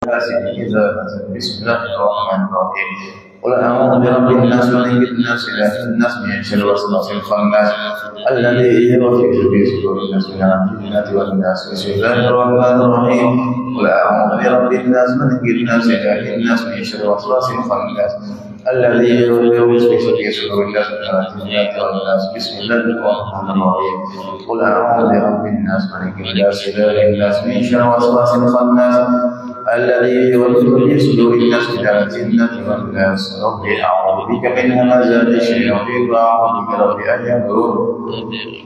بسم الله الرحمن الرحيم. قل أعوذ برب الناس ملك الناس إله الناس من شر الوسواس الخناس الذي يوسوس في صدور الناس من الجنة والناس. بسم الله الرحمن الرحيم. قل أعوذ برب الناس ملك الناس إله الناس من شر الوسواس الخناس الذي يوسوس في صدور الناس من الجنة والناس. بسم الله الرحمن الرحيم. قل أعوذ برب الناس ملك الناس إله الناس من شر الوسواس الخناس الذي يوسوس في صدور الناس من الجنة والناس. رب أعوذ بك من همزات الشياطين وأعوذ بك رب أن يحضرون.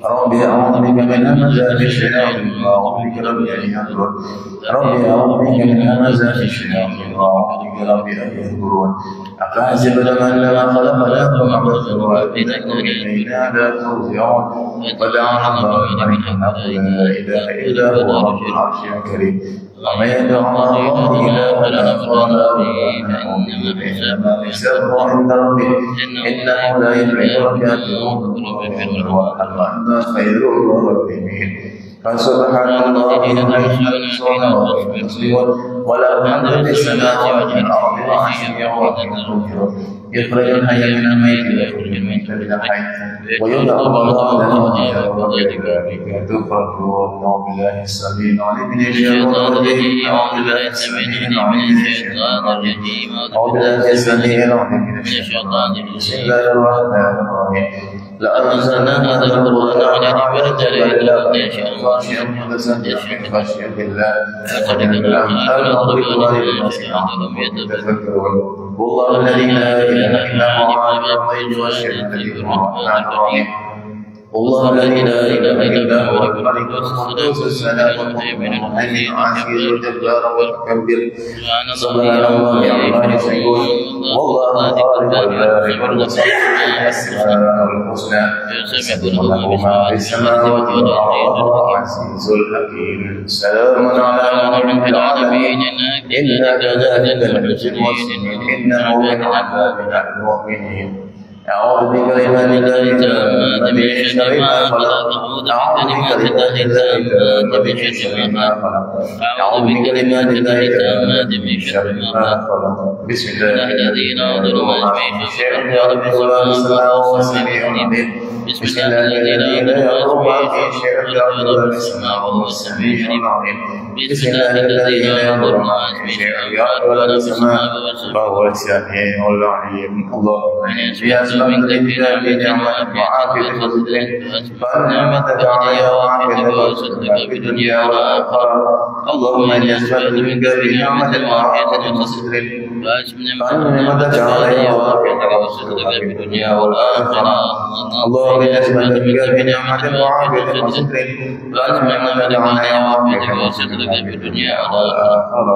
رب أعوذ بك من همزات الشياطين وأعوذ بك رب أن يحضرون. رب أعوذ بك من همزات الشياطين وأعوذ بك رب أن يحضرون. أفحسبتم أنما خلقناكم عبثا وأنكم إلينا لا ترجعون. وتعالى الله الملك الحق لا إله إلا هو رب العرش الكريم. ومن يدع مع الله إلها آخر فإنما حسابه عند ربه إنه لا يفلح الكافرون. وأنت خير الراحمين. فسبحان الله وله الحمد في السماوات والأرض وعشيا وظهيرا يخرج الحي من الميت ويخرج الميت من الحي ويضع الله له وذلك تخرجون. أعوذ بالله السميع العليم من الشيطان الرجيم. أعوذ بالله السميع العليم من الشيطان الرجيم. أعوذ بالله السميع العليم من الشيطان الرجيم. بسم الله الرحمن الرحيم. لأنزلنا هذا القرآن على جبل إلا خاشعا متصدعا من خشية الله لقد كان الأرض للناس يتفكرون. والله الذي لا إله إلا هو عالم الغيب والشهادة الرحمن الرحيم. والله الذي لا إله إلا هو الملك القدوس السلام المؤمن المهيمن العزيز الجبار المتكبر سبحان الله عما يشركون. والله خالق البارئ المصور الأسماء الحسنى يسبح له ما في السماوات والأرض العزيز الحكيم. سلام على نوح في العالمين إنا كذلك نجزي المحسنين إنه من عبادنا المؤمنين. أعوذ بكلمات الله التامات من شر ما خلق. أعوذ بكلمات الله التامات من شر ما خلق. أعوذ بكلمات الله التامات من شر ما خلق. بسم الله الذي لا ظلمات في شر رب السماوات والسميع العليم. بسم الله الذي لا ظلمات في شر رب السماوات والسميع العليم. بسم الله الذي لا ظلمات في شر رب السماوات وهو السميع العليم. اللهم منك الكتاب نعمة وعافية صدرك فنعمتك علي وعافيتك وصدرك في الدنيا والآخرة. اللهم إني أسألك منك بنعمة وعافية صدرك فنعمتك علي وعافيتك وصدرك في الدنيا والآخرة. اللهم إني أسألك منك بنعمة وعافية صدرك فنعمتك علي وعافيتك وصدرك في الدنيا والآخرة.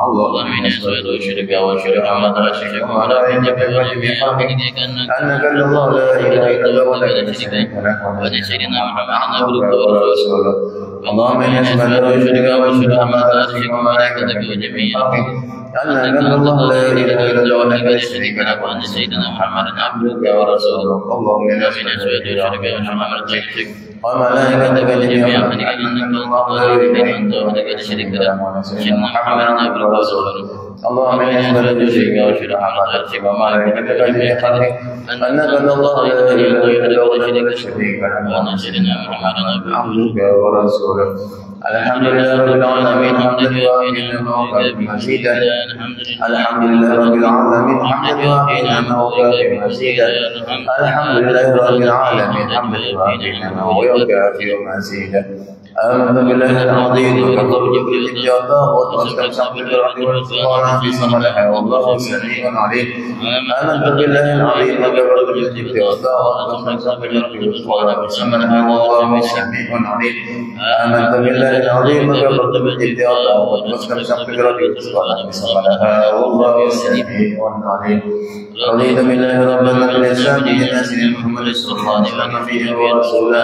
اللهم إني أسألك وأشرك وأشرك ما لا أشرك ولا أعلم بجميع خلقك أنك الله لا إله إلا هو لا شريك له وأن سيدنا محمد عبدك ورسوله. اللهم إني أسألك وأشرك وأشرك ما لا أشرك وملائكتك وجميع أنك الله لا إله إلا هو لا شريك له وأن سيدنا محمد عبدك ورسوله. اللهم إني أسألك وأشرك وأشرك ملائكتك وملائكتك جميعا أنك الله لا إله إلا هو لا شريك له وأن سيدنا محمد عبدك ورسوله. اللهم إني أسألك وأشرك وأشرك ملائكتك وملائكتك جميعا أنك الله لا إله إلا هو لا شريك له وأن سيدنا محمد عبدك ورسوله. الحمد لله رب العالمين حمدا يوافي نعمه ويكافئ مزيدا. الحمد لله رب العالمين حمدا يوافي نعمه ويكافئ مزيدا. الحمد لله رب العالمين حمدا يوافي نعمه ويكافئ مزيدا. آمنت بالله العظيم وكفرت بالجبت والطاغوت واستمسكت بالعهد والقرآن في صمدها والله سميع عليم. آمنت بالله العظيم وكفرت بالجبت والطاغوت واستمسكت بالعهد والقرآن في صمدها والله سميع عليم. آمنت بالله العظيم وكفرت بالجبت والطاغوت واستمسكت بالعهد والقرآن في صمدها والله سميع عليم. رضيت بالله ربا وبالإسلام دينا سيدنا محمد صلى الله عليه وسلم نبيا ورسولا.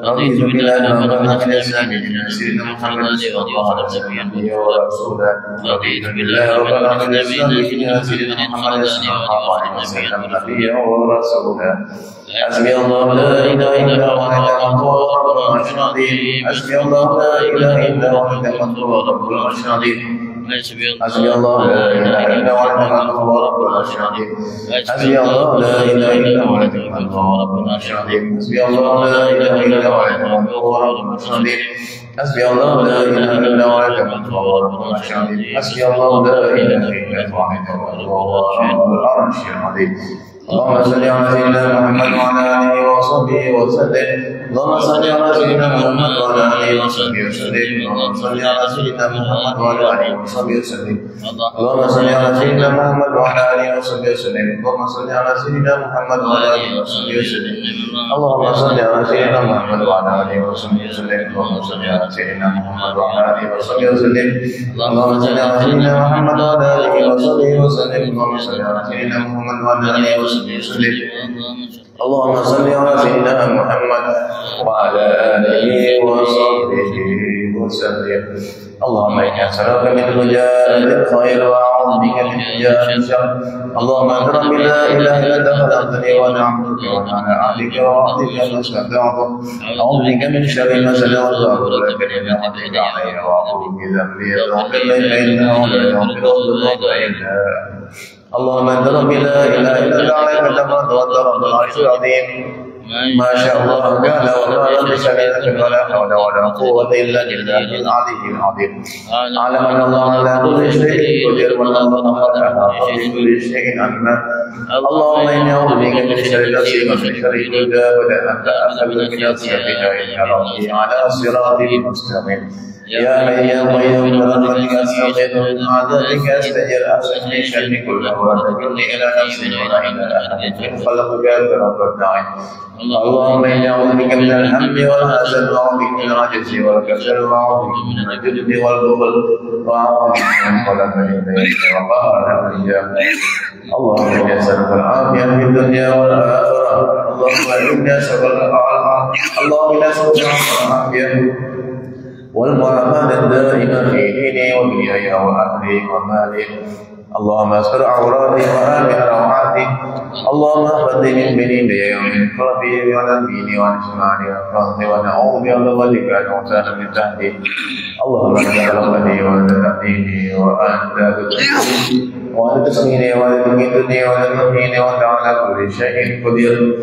رضيت بالله ربا وبالإسلام دينا سيدنا محمد صلى الله عليه وسلم نبيا ورسولا. رضيت بالله ربا وبالإسلام دينا سيدنا محمد صلى الله عليه وسلم نبيا ورسولا. حسبي الله لا إله إلا هو رب العرش العظيم. حسبي الله لا إله إلا هو رب العرش العظيم. حسبي الله لا إله إلا هو هو رب العرش العظيم حسبي الله لا إله إلا هو رب العرش العظيم حسبي الله لا إله إلا هو هو رب العرش العظيم حسبي الله لا إله إلا هو رب العرش العظيم حسبي الله لا إله إلا هو رب العرش العظيم اللهم صل على سيدنا محمد وعلى آله وصحبه وسلم اللهم صل على سيدنا محمد وعلى آله وصحبه وسلم اللهم صل على سيدنا محمد وعلى آله وصحبه وسلم اللهم صل على سيدنا محمد وعلى آله وصحبه وسلم اللهم صل على سيدنا محمد وعلى آله وصحبه وسلم اللهم صل على سيدنا محمد وعلى آله وصحبه وسلم اللهم صل على سيدنا محمد وعلى آله وصحبه وسلم اللهم صل على سيدنا محمد وعلى آله وصحبه وسلم اللهم صل على سيدنا محمد وعلى آله وصحبه وسلم اللهم صل على سيدنا محمد وعلى آله وصحبه وسلم اللهم إني أسألك من رجاء الخير وأعوذ بك من رجاء الشر اللهم أنت ربي لا إله إلا أنت خلقتني وأنا عبدك وأنا عبدك وعبدك ما استودعتك أعوذ بك من شر ما صنعت وأعوذ بك من حقك علي وأعوذ بذنبي فاغفر لي فإنه لا يغفر الذنوب إلا اللهم أنت ربي لا إله إلا أنت عليك تفرد وأنت رب العرش العظيم ما شاء الله كان وما لم يشأ ولا حول ولا قوة إلا بالله العلي العظيم أعلم أن الله على كل شيء قدير وأن الله على كل شيء عليم اللهم إني أعوذ بك من شر نفسي ومن شر كل دابة أنت أخذ بنصيحتك يا ربي على صراط مستقيم يا حي يا قيوم برحمتك أستغيث من عذابك أستجر أصلحني شأني كله وتجرني إلى نفسي ولا إلى أحد خلقك أنت رب الداعين اللهم إني أعوذ بك من الهم والحزن وأعوذ بك من العجز والكسل وأعوذ بك من الجبن والبخل وأعوذ بك من قلق اليدين وقهر الرجال اللهم إني أسألك العافية في الدنيا والآخرة اللهم إني أسألك العافية والمعافاة الدائمة في ديني ودنياي وأهلي ومالي اللهم استر عوراتي وآمن روعاتي اللهم احفظني من بين يدي ومن خلفي وعن يميني وعن شمالي وفضلي ونعوذ بعظمتك أن أغتال من تحتي اللهم أنت خلقتني وأنت تهديني وأنت تدركني وأنت تسقيني وأنت تميتني وأنت تحييني وأنت على كل شيء قدير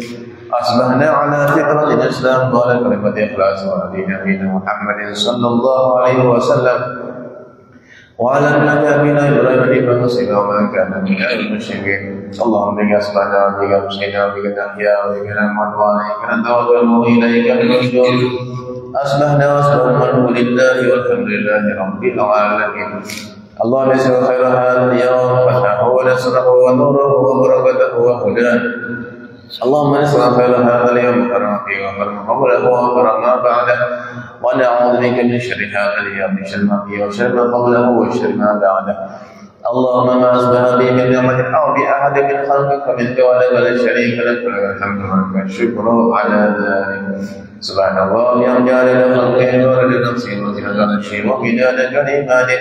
أصبحنا على فطرة الإسلام قال كلمة إخلاص ونبينا نبينا محمد صلى الله عليه وسلم وعلى أبينا إبراهيم حنيفا وما كان من المشركين اللهم بك أصبحنا وبك أمسينا وبك نحيا وبك نموت وعليك نتوكل وإليك النشور أصبحنا الملك لله والحمد لله رب العالمين اللهم اجعل خير هذا اليوم فتحه ونصره ونوره وبركته وهداه اللهم نسأل خير هذا اليوم وخير فيه وخير ما قبله وخير ما بعده ونعوذ بك من شر هذا اليوم شر ما فيه وشر ما قبله وشر ما بعده اللهم ما أصبح بي من نعمة أو بأحد من خلقك منك ولا شريك لك ولك الحمد ولك الشكر على ذلك سبحان الله بأمجاد خلقه ورد نفسه وزنة عرشه ومداد كلماته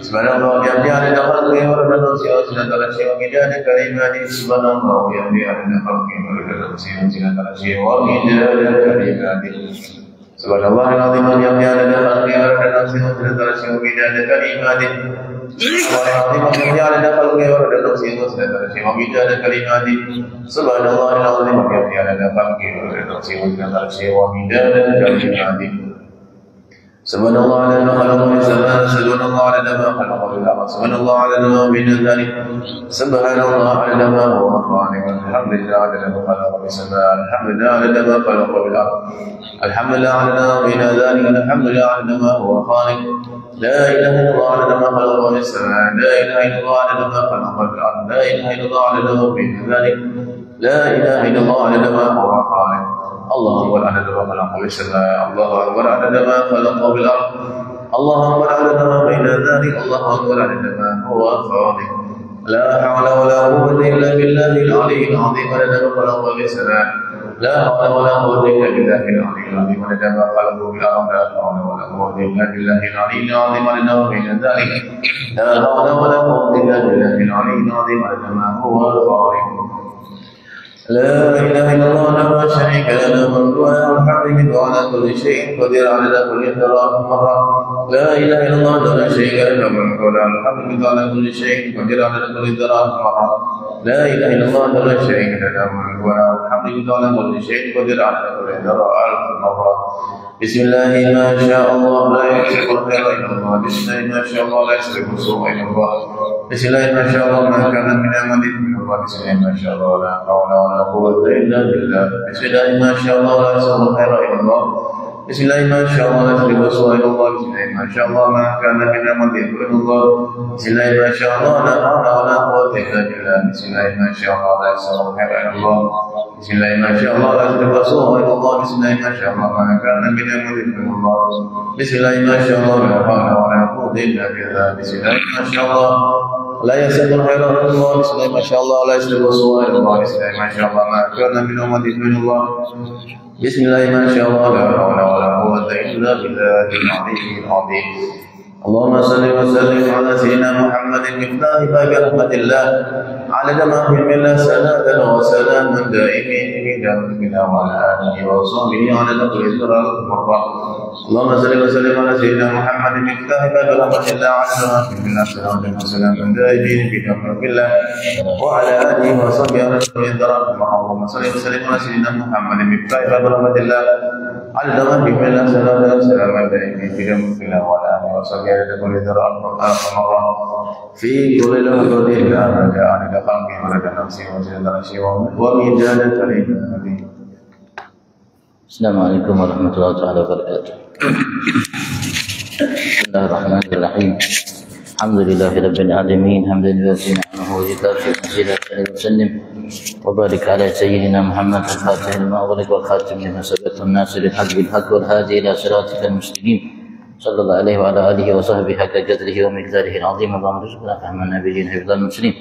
سبحان الله بأمجاد خلقه ورد نفسه وزنة عرشه ومداد كلماته سبحان الله بأمجاد خلقه ورد نفسه وزنة عرشه ومداد كلماته سبحان الله العظيم بأمجاد خلقه ورد نفسه وزنة عرشه ومداد كلماته سبحان الله العظيم وبحمده سبحان الله على ما خلق من السماء سبحان الله على ما خلق من الأرض سبحان الله على ما بين ذلك سبحان الله على ما هو خالق الحمد لله على ما خلق من السماء الحمد لله على ما خلق من الأرض الحمد لله على ما بين ذلك الحمد لله على ما هو خالق لا إله إلا الله على ما خلق من السماء لا إله إلا الله على ما خلق من الأرض لا إله إلا الله على ما بين ذلك لا إله إلا الله على ما هو خالق الله أكبر عدد ما خلق في السماء الله أكبر عدد ما خلق في الأرض الله أكبر عدد ما بين ذلك الله أكبر عدد ما هو خالق لا حول ولا قوة إلا بالله العلي العظيم عدد ما خلق في السماء لا حول ولا قوة إلا بالله العلي العظيم عدد ما خلق في الأرض لا حول ولا قوة إلا بالله العلي العظيم عدد ما بين ذلك لا حول ولا قوة إلا بالله العلي العظيم عدد ما هو خالق لا إله إلا الله لا شريك له له الملك وله الحمد وعلى كل شيء قدير على كل ذرة مرة لا إله إلا الله لا شريك له له الملك وله الحمد وعلى كل شيء قدير على كل ذرة مرة لا إله إلا الله لا شريك له له الملك وله الحمد وعلى كل شيء قدير على كل ذرة مرة بسم الله ما شاء الله لا يكسب الخير إلا الله بسم الله ما شاء الله لا يكسب السوء إلا الله بسم الله ما شاء الله ما كان من أمد من الله بسم الله ما شاء الله لا حول ولا قوة إلا بالله بسم الله ما شاء الله لا يكسب الخير إلا الله بسم الله ما شاء الله لا يكسب السوء إلا الله بسم الله ما شاء الله ما كان من أمد من الله بسم الله ما شاء الله لا حول ولا قوة إلا بالله بسم الله ما شاء الله لا يكسب الخير إلا الله بسم الله ما شاء الله لا يكسب السوء إلا الله بسم الله ما شاء الله ما كان من أمد من الله بسم الله ما شاء الله لا حول ولا قوة إلا بالله بسم الله ما شاء الله لا يسد الخير إلا الله بسم الله ما شاء الله لا يسد السوء إلا الله بسم الله ما شاء الله ما كان من أمد من الله بسم الله ما شاء الله لا حول ولا قوة إلا بالله العلي العظيم اللهم صل وسلم على سيدنا محمد مفتاح باب رحمة الله عدد ما في الله صلاة وسلاما دائمين بدربنا وعلى آله وصحبه عدد كل ذرة مرة اللهم صل وسلم على سيدنا محمد مفتاح باب رحمة الله عدد ما في الله صلاة وسلاما دائمين بدرب الله وعلى آله وصحبه عدد كل ذرة مرة اللهم صل وسلم على سيدنا محمد مفتاح باب رحمة الله عدد ما في الله صلاة وسلاما دائمين بدرب الله وعلى آله وصحبه عدد كل ذرة مرة في كل لحظة لا رجاء عند خلقه ولد نفسه وجل رشي وميزان كريم. السلام عليكم ورحمة الله تعالى وبركاته. بسم الله الرحمن الرحيم. الحمد لله رب العالمين حمدا يوافي نعمه ويكافئ مزيدا وسلم وبارك على سيدنا محمد الفاتح لما أغلق والخاتم لما سبق الناصر الحق بالحق والهادي إلى صراطك المستقيم صلى الله عليه وعلى آله وصحبه حق قدره ومقداره العظيم. اللهم ارزقنا فهم النبيين حفظ المسلمين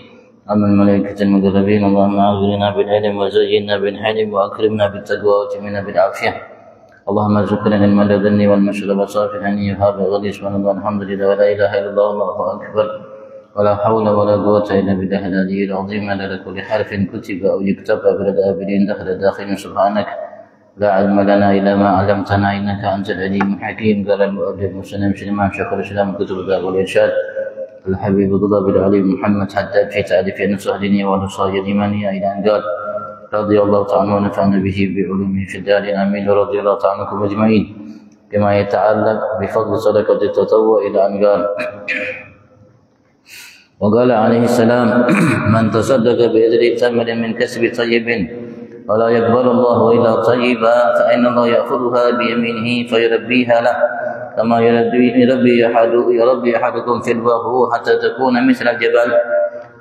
أما الملائكة المقربين. اللهم أغفرنا بالعلم وزينا بالحلم وأكرمنا بالتقوى وتمنا بالعافية. اللهم ارزقنا علم اللذن والمشرب صافحا يهاب غلي سبحان الله الحمد لله ولا إله إلا الله الله أكبر ولا حول ولا قوة إلا بالله العلي العظيم. على كل حرف كتب أو يكتب أبد الآبدين دخل داخل سبحانك لا علم لنا إلا ما علمتنا إنك أنت العليم الحكيم. قال المؤلف مسلم سليمان شيخ الإسلام كتب الباب والإرشاد الحبيب ضرب العلي محمد حداد في تعريف نصح ديني ونصح الإيمانية إلى أن قال رضي الله تعالى ونفعنا به بعلومه في الدار آمين. ورضي الله تعالى عنكم أجمعين بما يتعلق بفضل صدقة التطوع إلى أن قال وقال عليه السلام من تصدق بإذن ثمر من كسب طيب ولا يقبل الله إلا طيبا فإن الله يأخذها بيمينه فيربيها له كما يربي أحدكم فلوه حتى تكون مثل الجبل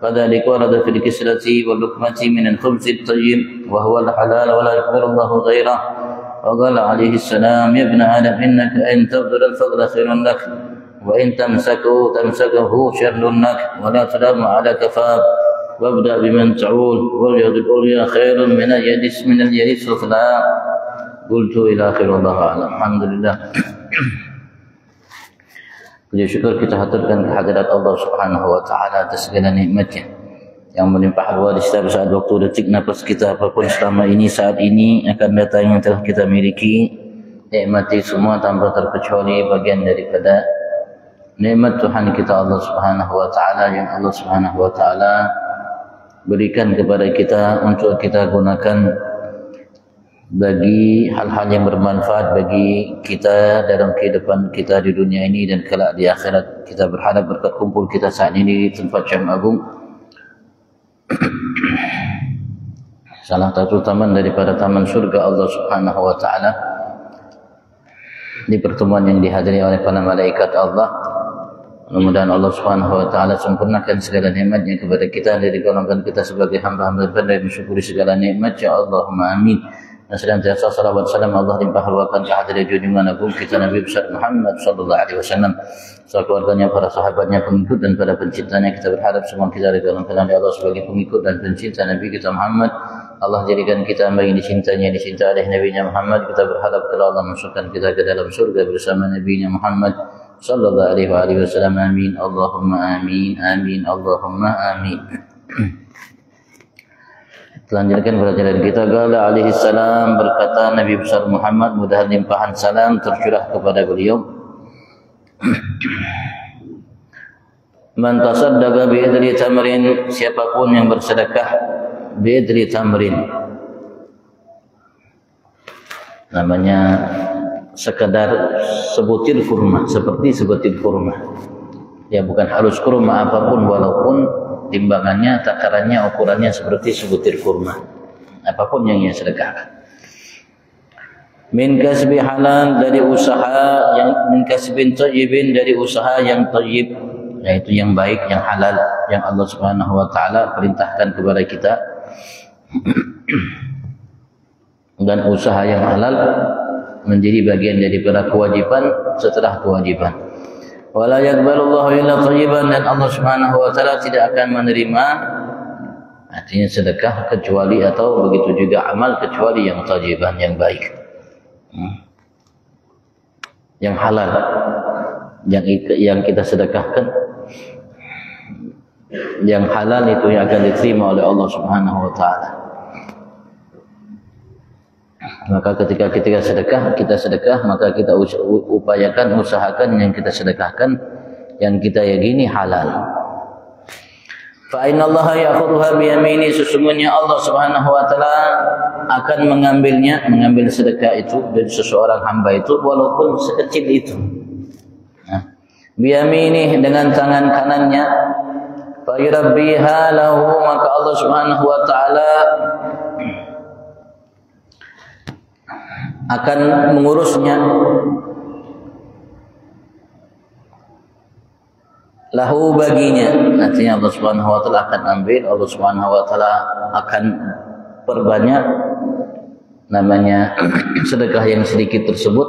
فذلك ورد في الكسرة واللقمة من الخبز الطيب وهو الحلال ولا يقبل الله غيره. وقال عليه السلام يا ابن آدم إنك إن تبذل الفضل خير لك وإن تمسكه شر لك ولا تلام على كفاك وابدأ بمن تعول واليد العليا خير من اليد السفلى. قلت إلى آخر والله أعلم. الحمد لله. Puji syukur kita haturkan kehadirat Allah Subhanahu wa taala atas segala nikmatnya yang melimpah ruah di setiap saat waktu detik nafas kita apapun selama ini saat ini akan datang yang telah kita miliki. Nikmati semua tanpa terkecuali bagian daripada nikmat Tuhan kita Allah Subhanahu wa taala yang Allah Subhanahu wa taala berikan kepada kita untuk kita gunakan bagi hal-hal yang bermanfaat bagi kita dalam kehidupan kita di dunia ini dan kelak di akhirat. Kita berharap berkat kumpul kita saat ini di tempat yang agung, salah satu taman daripada taman surga Allah Subhanahu wa taala, di pertemuan yang dihadiri oleh para malaikat Allah. Mudah-mudahan Allah Subhanahu wa taala sempurnakan segala nikmatnya kepada kita dan digolongkan kita sebagai hamba-hamba yang mensyukuri segala nikmat. Ya Allahumma amin. Dan senantiasa salawat salam Allah limpah ruahkan ke hadirat junjungan agung kita Nabi besar Muhammad sallallahu alaihi wasallam, keluarganya, para sahabatnya, pengikut dan para pencintanya. Kita berharap semua kita digolongkan oleh Allah sebagai pengikut dan pencinta Nabi kita Muhammad. Allah jadikan kita yang dicintanya, dicinta oleh Nabi-Nya Muhammad. Kita berharap kalau Allah masukkan kita ke dalam surga bersama Nabi-Nya Muhammad sallallahu alaihi wasallam. Amin. Allahumma amin. Amin. Allahumma amin. Lanjutkan pelajaran kita. Qala alaihi salam, berkata Nabi besar Muhammad, mudah limpahan salam tercurah kepada beliau, man tasaddaqa bi idri tamrin, siapapun yang bersedekah bi idri tamrin, namanya sekadar sebutir kurma, seperti sebutir kurma. Ya, bukan harus kurma apapun, walaupun timbangannya, takarannya, ukurannya seperti sebutir kurma, apapun yang ia sedekahkan. Min kasbi halal, dari usaha yang, min kasbin thayyibin, dari usaha yang thayyib, yaitu yang baik, yang halal, yang Allah Subhanahu wa taala perintahkan kepada kita. Dan usaha yang halal menjadi bagian daripada kewajiban setelah kewajiban. Wala yaqbalullahu illa thayyiban, dan Allah Subhanahu wa taala tidak akan menerima, artinya sedekah, kecuali, atau begitu juga amal, kecuali yang thayyiban, yang baik, yang halal, yang kita sedekahkan, yang halal itu yang akan diterima oleh Allah Subhanahu wa taala. Maka ketika kita sedekah, maka kita upayakan, usahakan yang kita sedekahkan, yang kita yakini halal. Fa innallaha ya'khudhuha bi yamini, sesungguhnya Allah Subhanahu wa taala akan mengambil sedekah itu dari seseorang hamba itu, walaupun sekecil itu. Bi yamini, dengan tangan kanannya. Fa yurabbiha lahu, maka Allah Subhanahu wa taala akan mengurusnya, lahu, baginya. Artinya Allah Subhanahu wa taala akan ambil, Allah Subhanahu wa taala akan perbanyak namanya sedekah yang sedikit tersebut.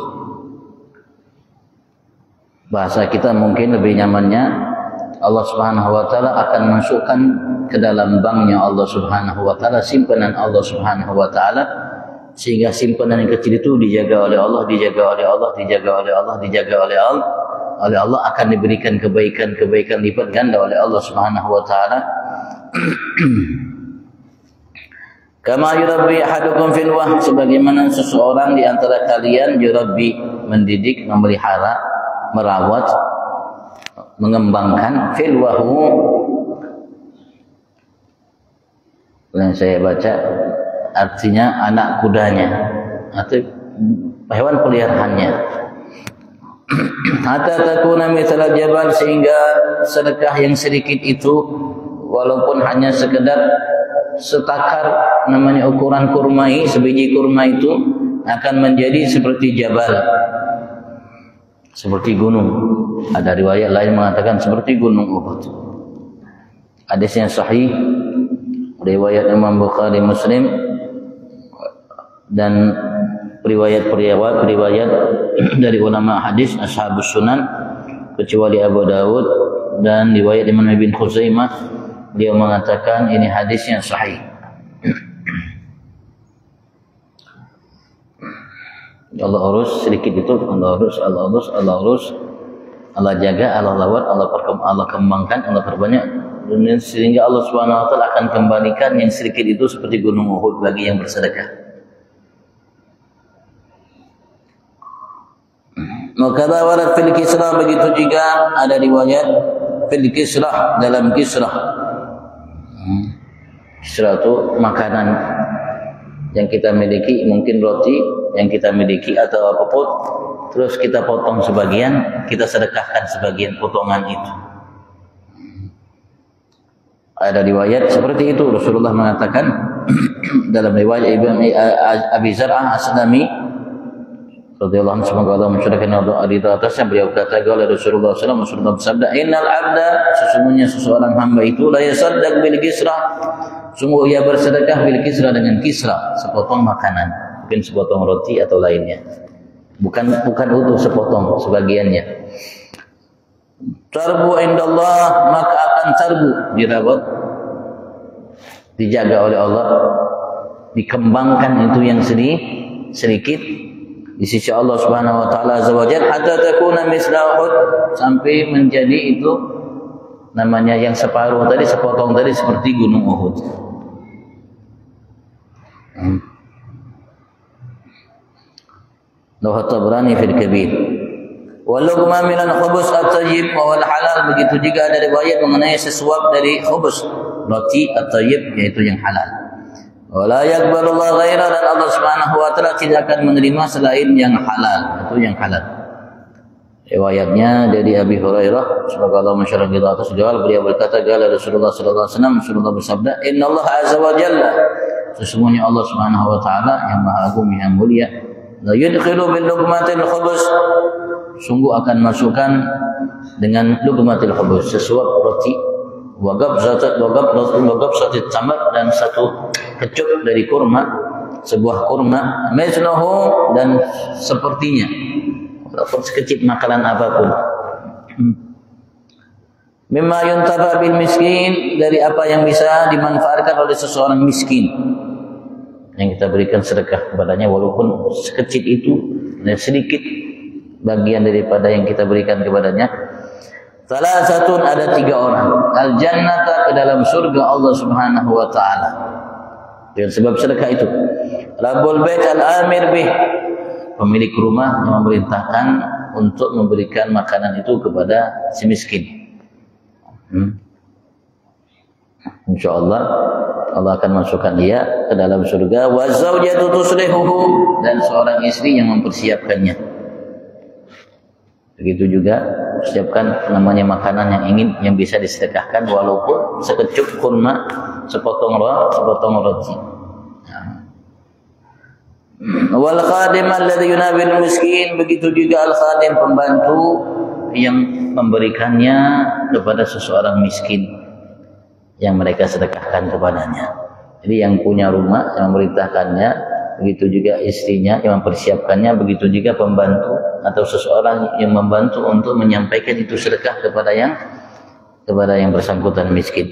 Bahasa kita mungkin lebih nyamannya, Allah Subhanahu wa taala akan masukkan ke dalam banknya Allah Subhanahu wa taala, simpanan Allah Subhanahu wa taala, sehingga simpanan yang kecil itu dijaga oleh Allah, dijaga oleh Allah, dijaga oleh Allah, dijaga oleh Allah, akan diberikan kebaikan lipat ganda oleh Allah Subhanahu wa taala. Kama yurabbi ahadukum fil wah, sebagaimana seseorang di antara kalian yurabbi, mendidik, memelihara, merawat, mengembangkan, fil wahu, yang saya baca artinya anak kudanya atau hewan peliharaannya. Hatta takuna mithla jabal, sehingga sedekah yang sedikit itu, walaupun hanya sekedar setakar namanya ukuran kurma, sebiji kurma itu akan menjadi seperti jabal, seperti gunung. Ada riwayat lain mengatakan seperti gunung Uhud. Hadis yang sahih riwayat Imam Bukhari, Muslim, dan riwayat dari ulama hadis ashabus sunan, kecuali Abu Dawud, dan riwayat Imam Ibn Khuzaimah, dia mengatakan ini hadis yang sahih. Allah urus sedikit itu, Allah urus, Allah jaga, Allah lawat, Allah kembangkan, Allah perbanyak, dan sehingga Allah Subhanahu wa taala akan kembalikan yang sedikit itu seperti gunung Uhud bagi yang bersedekah. Maka warat fil kisrah, begitu juga ada riwayat fil kisrah, dalam kisrah. Kisrah itu makanan yang kita miliki, mungkin roti yang kita miliki atau apapun, terus kita potong sebagian, kita sedekahkan sebagian potongan itu. Ada riwayat seperti itu. Rasulullah mengatakan dalam riwayat Ibn Abi Zar'ah As-Sulami radhiyallahu anhu, semoga Allah mencurahkan ridha atasnya, beliau kata oleh Rasulullah SAW, Rasulullah bersabda, innal abda, sesungguhnya seseorang hamba itu, la yasaddaq bil kisrah, sungguh ia bersedekah bil kisrah, dengan kisrah, sepotong makanan, mungkin sepotong roti atau lainnya, bukan utuh, sepotong sebagiannya. Tarbu indallah, maka akan tarbu, dirawat, dijaga oleh Allah, dikembangkan itu yang sedikit di sisi Allah Subhanahu wa taala azza wajalla, hatta takuna misla Uhud, sampai menjadi itu namanya yang separuh tadi, sepotong tadi, seperti gunung Uhud. Rawahu Tabrani fil Kabir. Wal luqma min al-khubuz at-tayyib wa wal halal, begitu juga ada riwayat mengenai sesuap dari khubuz, roti at-tayyib, yaitu yang halal. Wala yaqbalullahu ghaira, dan Allah Subhanahu wa taala tidak akan menerima selain yang halal, itu yang halal. Riwayatnya dari Abi Hurairah, semoga Allah mensyarah kita atas jawab, beliau berkata, qala Rasulullah sallallahu alaihi wasallam, Rasulullah bersabda, innallaha azza wa jalla, sesungguhnya Allah Subhanahu wa taala yang maha agung yang mulia, la yudkhilu bil luqmatil khubuz, sungguh akan masukkan dengan luqmatil khubuz, sesuap roti, wa gabzatit tamar, dan satu kecup dari kurma, sebuah kurma, mithluhu, dan sepertinya, walaupun sekecil makanan apapun. Mimma yuntafa bil miskin, dari apa yang bisa dimanfaatkan oleh seseorang miskin, yang kita berikan sedekah kepadanya, walaupun sekecil itu dan sedikit bagian daripada yang kita berikan kepadanya. Salah satu, ada 3 orang, al jannata, ke dalam surga Allah Subhanahu wa taala, dengan sebab sedekah itu. Rabbul bait al-amir bih, pemilik rumah yang memerintahkan untuk memberikan makanan itu kepada si miskin. InsyaAllah Allah akan masukkan dia ke dalam surga. Wa zawjatu tuslihuhu, dan seorang istri yang mempersiapkannya. Begitu juga siapkan namanya makanan yang bisa disedekahkan, walaupun sekecup kurma, sepotong roti. Wal khadim alladhi yunabil miskin, begitu juga al khadim, pembantu yang memberikannya kepada seseorang miskin yang mereka sedekahkan kepadanya. Jadi yang punya rumah yang memerintahkannya, begitu juga istrinya yang mempersiapkannya, begitu juga pembantu atau seseorang yang membantu untuk menyampaikan itu sedekah kepada yang bersangkutan miskin.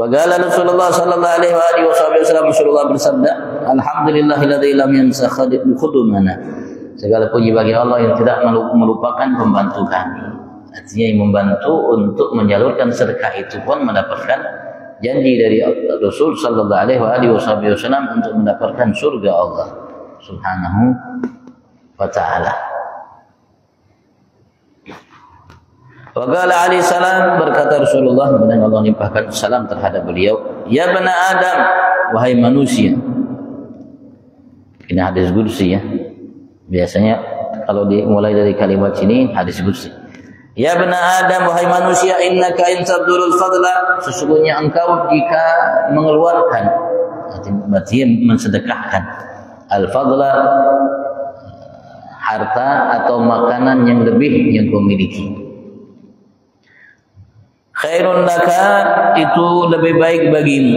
Faqala Rasulullah sallallahu alaihi wasallam, Rasulullah bersabda, alhamdulillahilladzi lam yansa khudumana, segala puji bagi Allah yang tidak melupakan pembantu kami. Artinya yang membantu untuk menyalurkan sedekah itu pun mendapatkan janji dari Rasul sallallahu alaihi wasallam untuk mendapatkan surga Allah Subhanahu wa taala. Wa qala alaihi salam, berkata Rasulullah, dan Allah limpahkan salam terhadap beliau, ya bani Adam, wahai manusia. Ini hadis qudsi ya. Biasanya kalau dimulai dari kalimat sini hadis qudsi. Ya bani Adam, wahai manusia, innaka in tabdulul fadla, sesungguhnya engkau jika mengeluarkan, artinya mensedekahkan, al-fadla, harta atau makanan yang lebih yang kau miliki. Khairun laka, itu lebih baik bagimu.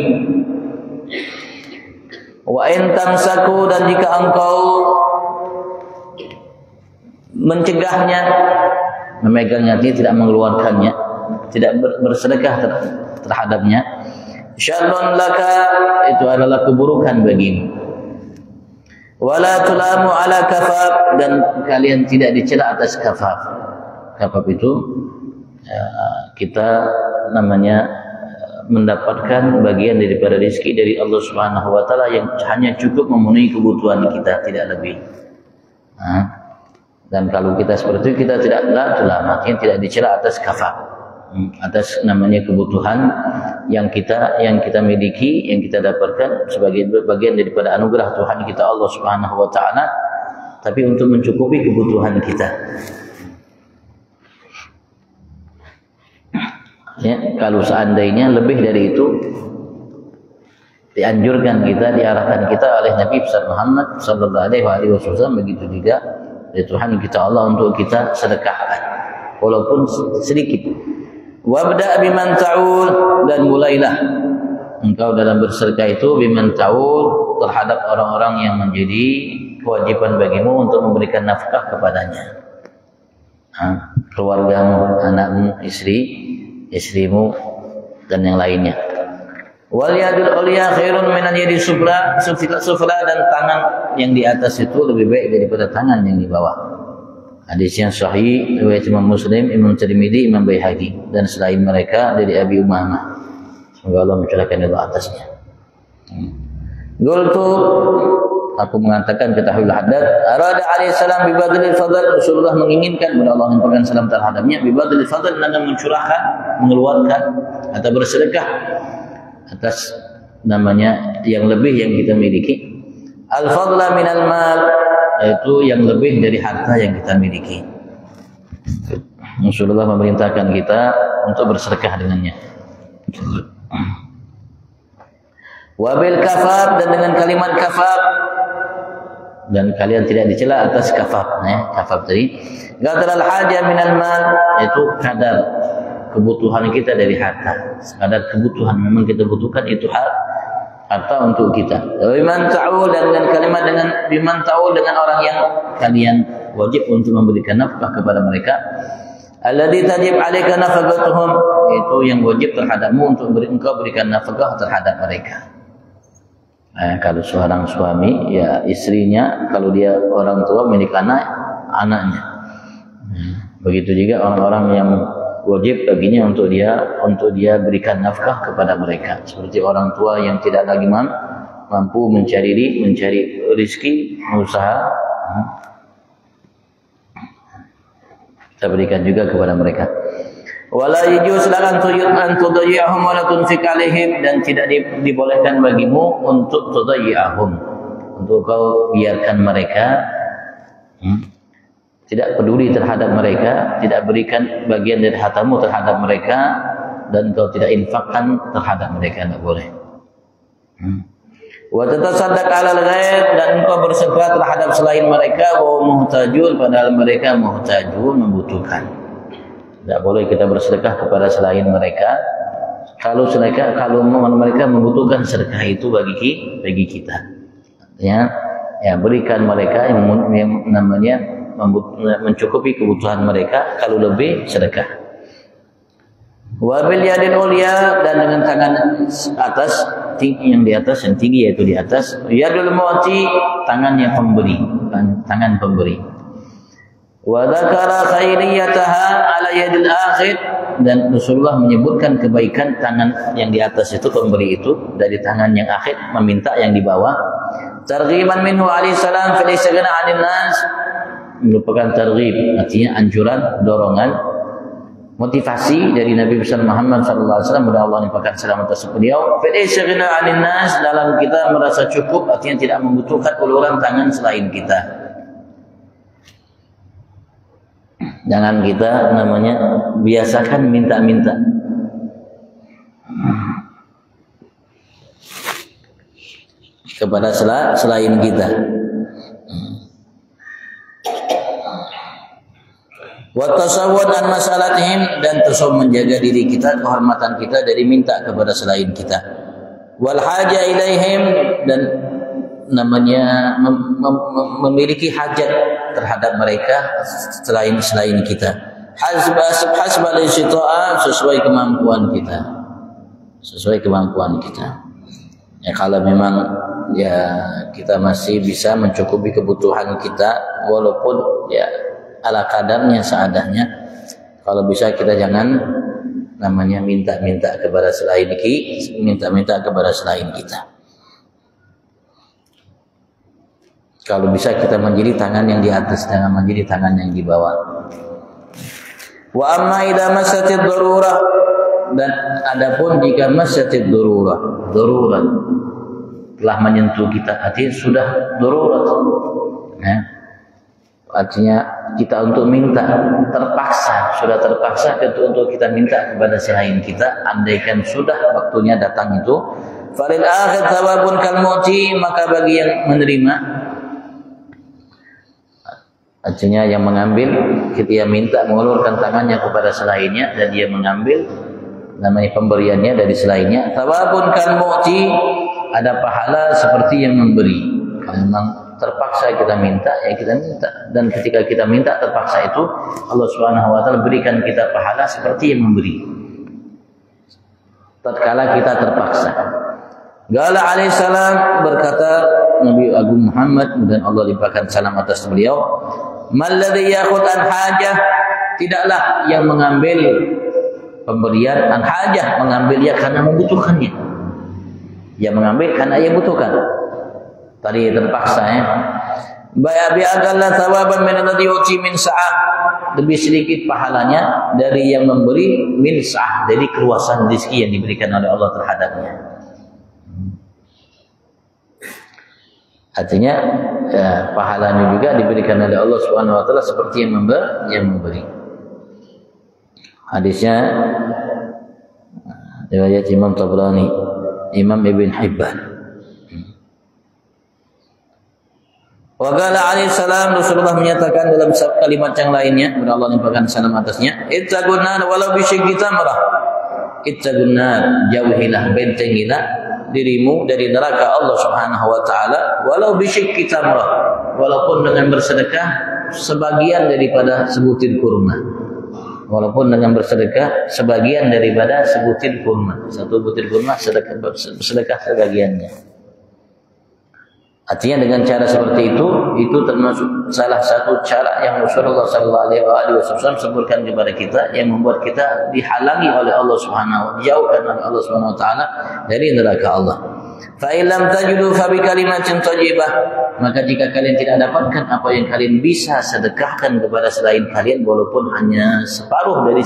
Wa in tamsaku, dan jika engkau mencegahnya, memegangnya, dia tidak mengeluarkannya, tidak bersedekah terhadapnya, syarrun laka, itu adalah keburukan bagimu. Wala tulamu ala kafaf, dan kalian tidak dicela atas kafaf. Kafaf itu kita namanya mendapatkan bagian daripada rezeki dari Allah Subhanahu wa taala yang hanya cukup memenuhi kebutuhan kita, tidak lebih. Dan kalau kita seperti itu, kita tidaklah tidak dicela atas kafaf, atas namanya kebutuhan yang kita miliki, yang kita dapatkan sebagai bagian daripada anugerah Tuhan kita Allah Subhanahu wa taala, tapi untuk mencukupi kebutuhan kita. Ya, kalau seandainya lebih dari itu, dianjurkan kita, diarahkan kita oleh Nabi Muhammad sallallahu alaihi wasallam, begitu juga dari Tuhan kita Allah untuk kita sedekahkan walaupun sedikit. Wabda biman ta'ul, dan mulailah engkau dalam bersedekah itu biman ta'ul, terhadap orang-orang yang menjadi kewajiban bagimu untuk memberikan nafkah kepadanya. Keluargamu, anakmu, istrimu dan yang lainnya. Wal yadul ulya khairun minan yadi sufla, dan tangan yang di atas itu lebih baik daripada tangan yang di bawah. Hadis yang sahih riwayat Imam Muslim, Imam Tirmidzi, Imam Baihaqi, dan selain mereka dari Abi Umamah. Semoga Allah mencurahkan ridha atasnya. Qultu, aku mengatakan ketahuilah Haddad, arada alaihi salam bi badlil fadl, Rasulullah menginginkan kepada Allah yang salam terhadapnya bi badlil fadl, dengan mencurahkan, mengeluarkan atau bersedekah atas namanya yang lebih yang kita miliki. Al fadla minal mal, yaitu yang lebih dari harta yang kita miliki. Rasulullah memerintahkan kita untuk bersedekah dengannya. Wabil kafaf, dan dengan kalimat kafaf, dan kalian tidak dicela atas kafaf, kafaf tadi. Qadral haja minal mal, itu kadar kebutuhan kita dari harta. Kadar kebutuhan memang kita butuhkan itu harta untuk kita. Biman ta'ul, dan dengan kalimat dengan biman ta'ul, dengan orang yang kalian wajib untuk memberikan nafkah kepada mereka. Alladzi tajib 'alaika nafaqatuhum, itu yang wajib terhadapmu untuk engkau berikan nafkah terhadap mereka. Kalau seorang suami, ya istrinya, kalau dia orang tua milik anaknya. Begitu juga orang-orang yang wajib baginya untuk dia berikan nafkah kepada mereka. Seperti orang tua yang tidak lagi mampu mencari rezeki, usaha, kita berikan juga kepada mereka. Wala yajuz laka an tudayyi'ahum wa la tunfik 'alaihim, dan tidak dibolehkan bagimu untuk tudayyi'ahum, untuk kau biarkan mereka, tidak peduli terhadap mereka, tidak berikan bagian dari hartamu terhadap mereka, dan kau tidak infakkan terhadap mereka, tidak boleh. Wa tatasaddaq 'alal ghair, dan engkau bersedekah terhadap selain mereka, wa muhtajun, padahal mereka muhtajun, membutuhkan. Tidak boleh kita bersedekah kepada selain mereka kalau mereka membutuhkan sedekah itu bagi kita. Ya, berikan mereka yang namanya mencukupi kebutuhan mereka, kalau lebih sedekah. Wabil yadil ulya, dan dengan tangan atas, yang di atas, yang tinggi yaitu di atas. Yadul mu'ti, tangan yang pemberi, tangan pemberi. Wa dzakara khairiyataha 'ala yadil akhir, dan Rasulullah menyebutkan kebaikan tangan yang di atas itu, pemberi itu, dari tangan yang akhir meminta yang di bawah. Targhiban minhu alaihi salam fi istighna 'anil nas, merupakan targhib, artinya anjuran, dorongan, motivasi dari Nabi besar Muhammad sallallahu alaihi wasallam, Allah limpahkan salam atas beliau, fi istighna 'anil nas, dalam kita merasa cukup, artinya tidak membutuhkan uluran tangan selain kita. Jangan kita namanya biasakan minta-minta. Kepada selain kita. Wa tasawwud an masalatihim, dan tasawwud menjaga diri kita, kehormatan kita dari minta kepada selain kita. Wal haja ilaihim, dan namanya memiliki hajat terhadap mereka selain kita. Hasbal istita'a, sesuai kemampuan kita. Ya, kalau memang ya kita masih bisa mencukupi kebutuhan kita, walaupun ya ala kadarnya, seadanya. Kalau bisa kita jangan namanya minta-minta kepada selain kita. Kalau bisa kita menjadi tangan yang di atas, jangan menjadi tangan yang di bawah. Wa amma idza massatid darurah, dan adapun jika massatid darurah telah menyentuh kita, artinya sudah darurat. Artinya kita untuk minta sudah terpaksa untuk kita minta kepada selain kita, andaikan sudah waktunya datang itu, falil akhir thawabun kal mu'ti, maka bagi yang menerima, artinya yang mengambil, ketika minta mengulurkan tangannya kepada selainnya dan dia mengambil namanya pemberiannya dari selainnya, thawabun kal mu'ti, ada pahala seperti yang memberi. Kalau memang terpaksa kita minta, ya kita minta, dan ketika kita minta terpaksa itu, Allah Subhanahu wa taala berikan kita pahala seperti yang memberi tatkala kita terpaksa. Gala alaihissalam, berkata Nabi Agung Muhammad, dan Allah limpahkan salam atas beliau, malladzi yakhud an hajah, tidaklah yang mengambil pemberian an hajah, mengambilnya karena membutuhkannya. Yang mengambil karena ia butuhkan. Tadi terpaksa ya. Bi'adallah thawaban min alladhi yu'ti min sa'ah. Lebih sedikit pahalanya dari yang memberi min sa'ah, dari keluasan rezeki yang diberikan oleh Allah terhadapnya. Artinya pahalanya juga diberikan oleh Allah Subhanahu wa taala seperti yang memberi. Hadisnya riwayat Imam Tabrani, Imam Ibn Hibban. Wa qala alaihi salam, Rasulullah menyatakan dalam kalimat yang lainnya, kepada Allah limpahkan salam atasnya, ittaqun nar walau bi syiqqi tamrah. Ittaqun nar, jauhilah, bentengilah dirimu dari neraka Allah Subhanahu wa taala walau bi syiqqi tamrah, walaupun dengan bersedekah sebagian daripada sebutir kurma. Walaupun dengan bersedekah sebagian daripada sebutir kurma. Satu butir kurma sedekah sebagiannya. Artinya dengan cara seperti itu termasuk salah satu cara yang Rasulullah sallallahu alaihi wasallam sebutkan kepada kita, yang membuat kita dihalangi oleh Allah Subhanahu wa taala, dijauhkan oleh Allah Subhanahu wa taala dari neraka Allah. Fa illam tajidu fa bi kalimatin thayyibah, maka jika kalian tidak dapatkan apa yang kalian bisa sedekahkan kepada selain kalian, walaupun hanya separuh dari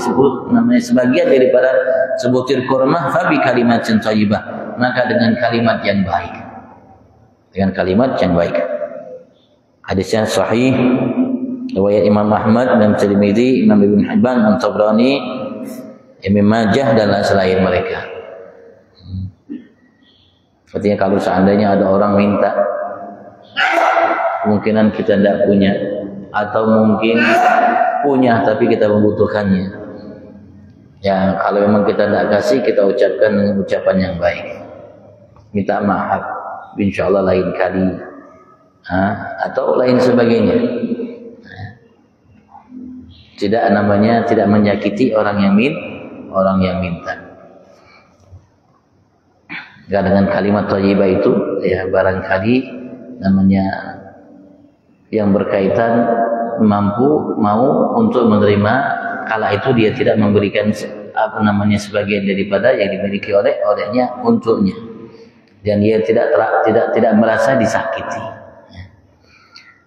sebagian daripada sebutir kurma, fa bi kalimatin thayyibah, maka dengan kalimat yang baik. Dengan kalimat yang baik. Hadisnya sahih riwayat Imam Ahmad, Imam Tirmidzi, Imam Ibn Hibban, Imam Tabrani, Imam Majah dan selain mereka. Artinya kalau seandainya ada orang minta, kemungkinan kita tidak punya, atau mungkin punya tapi kita membutuhkannya. Ya, kalau memang kita tidak kasih, kita ucapkan dengan ucapan yang baik. Minta maaf, insyaallah lain kali, atau lain sebagainya. Tidak menyakiti orang yang minta. Gak dengan kalimat thayyibah itu ya, barangkali namanya yang berkaitan mau untuk menerima, kala itu dia tidak memberikan sebagian daripada yang dimiliki olehnya untuknya, dan dia tidak merasa disakiti.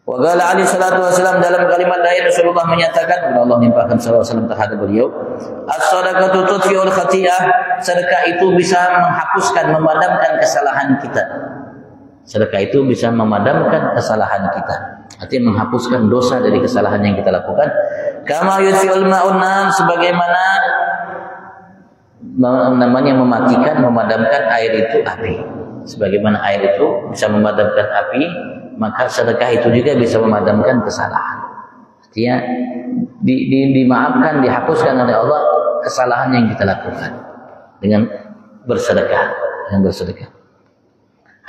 Wa qala alaihi salatu wasallam, dalam kalimat lain Rasulullah menyatakan, Allah limpahkan sallallahu alaihi wasallam terhadap beliau, as-shadaqatu tudfi'ul khati'ah, sedekah itu bisa menghapuskan, memadamkan kesalahan kita. Sedekah itu bisa memadamkan kesalahan kita, artinya menghapuskan dosa dari kesalahan yang kita lakukan. Kama yudfi'ul ma'un nar, sebagaimana mematikan, memadamkan air itu api. Sebagaimana air itu bisa memadamkan api, maka sedekah itu juga bisa memadamkan kesalahan. Artinya dimaafkan, dihapuskan oleh Allah kesalahan yang kita lakukan dengan bersedekah.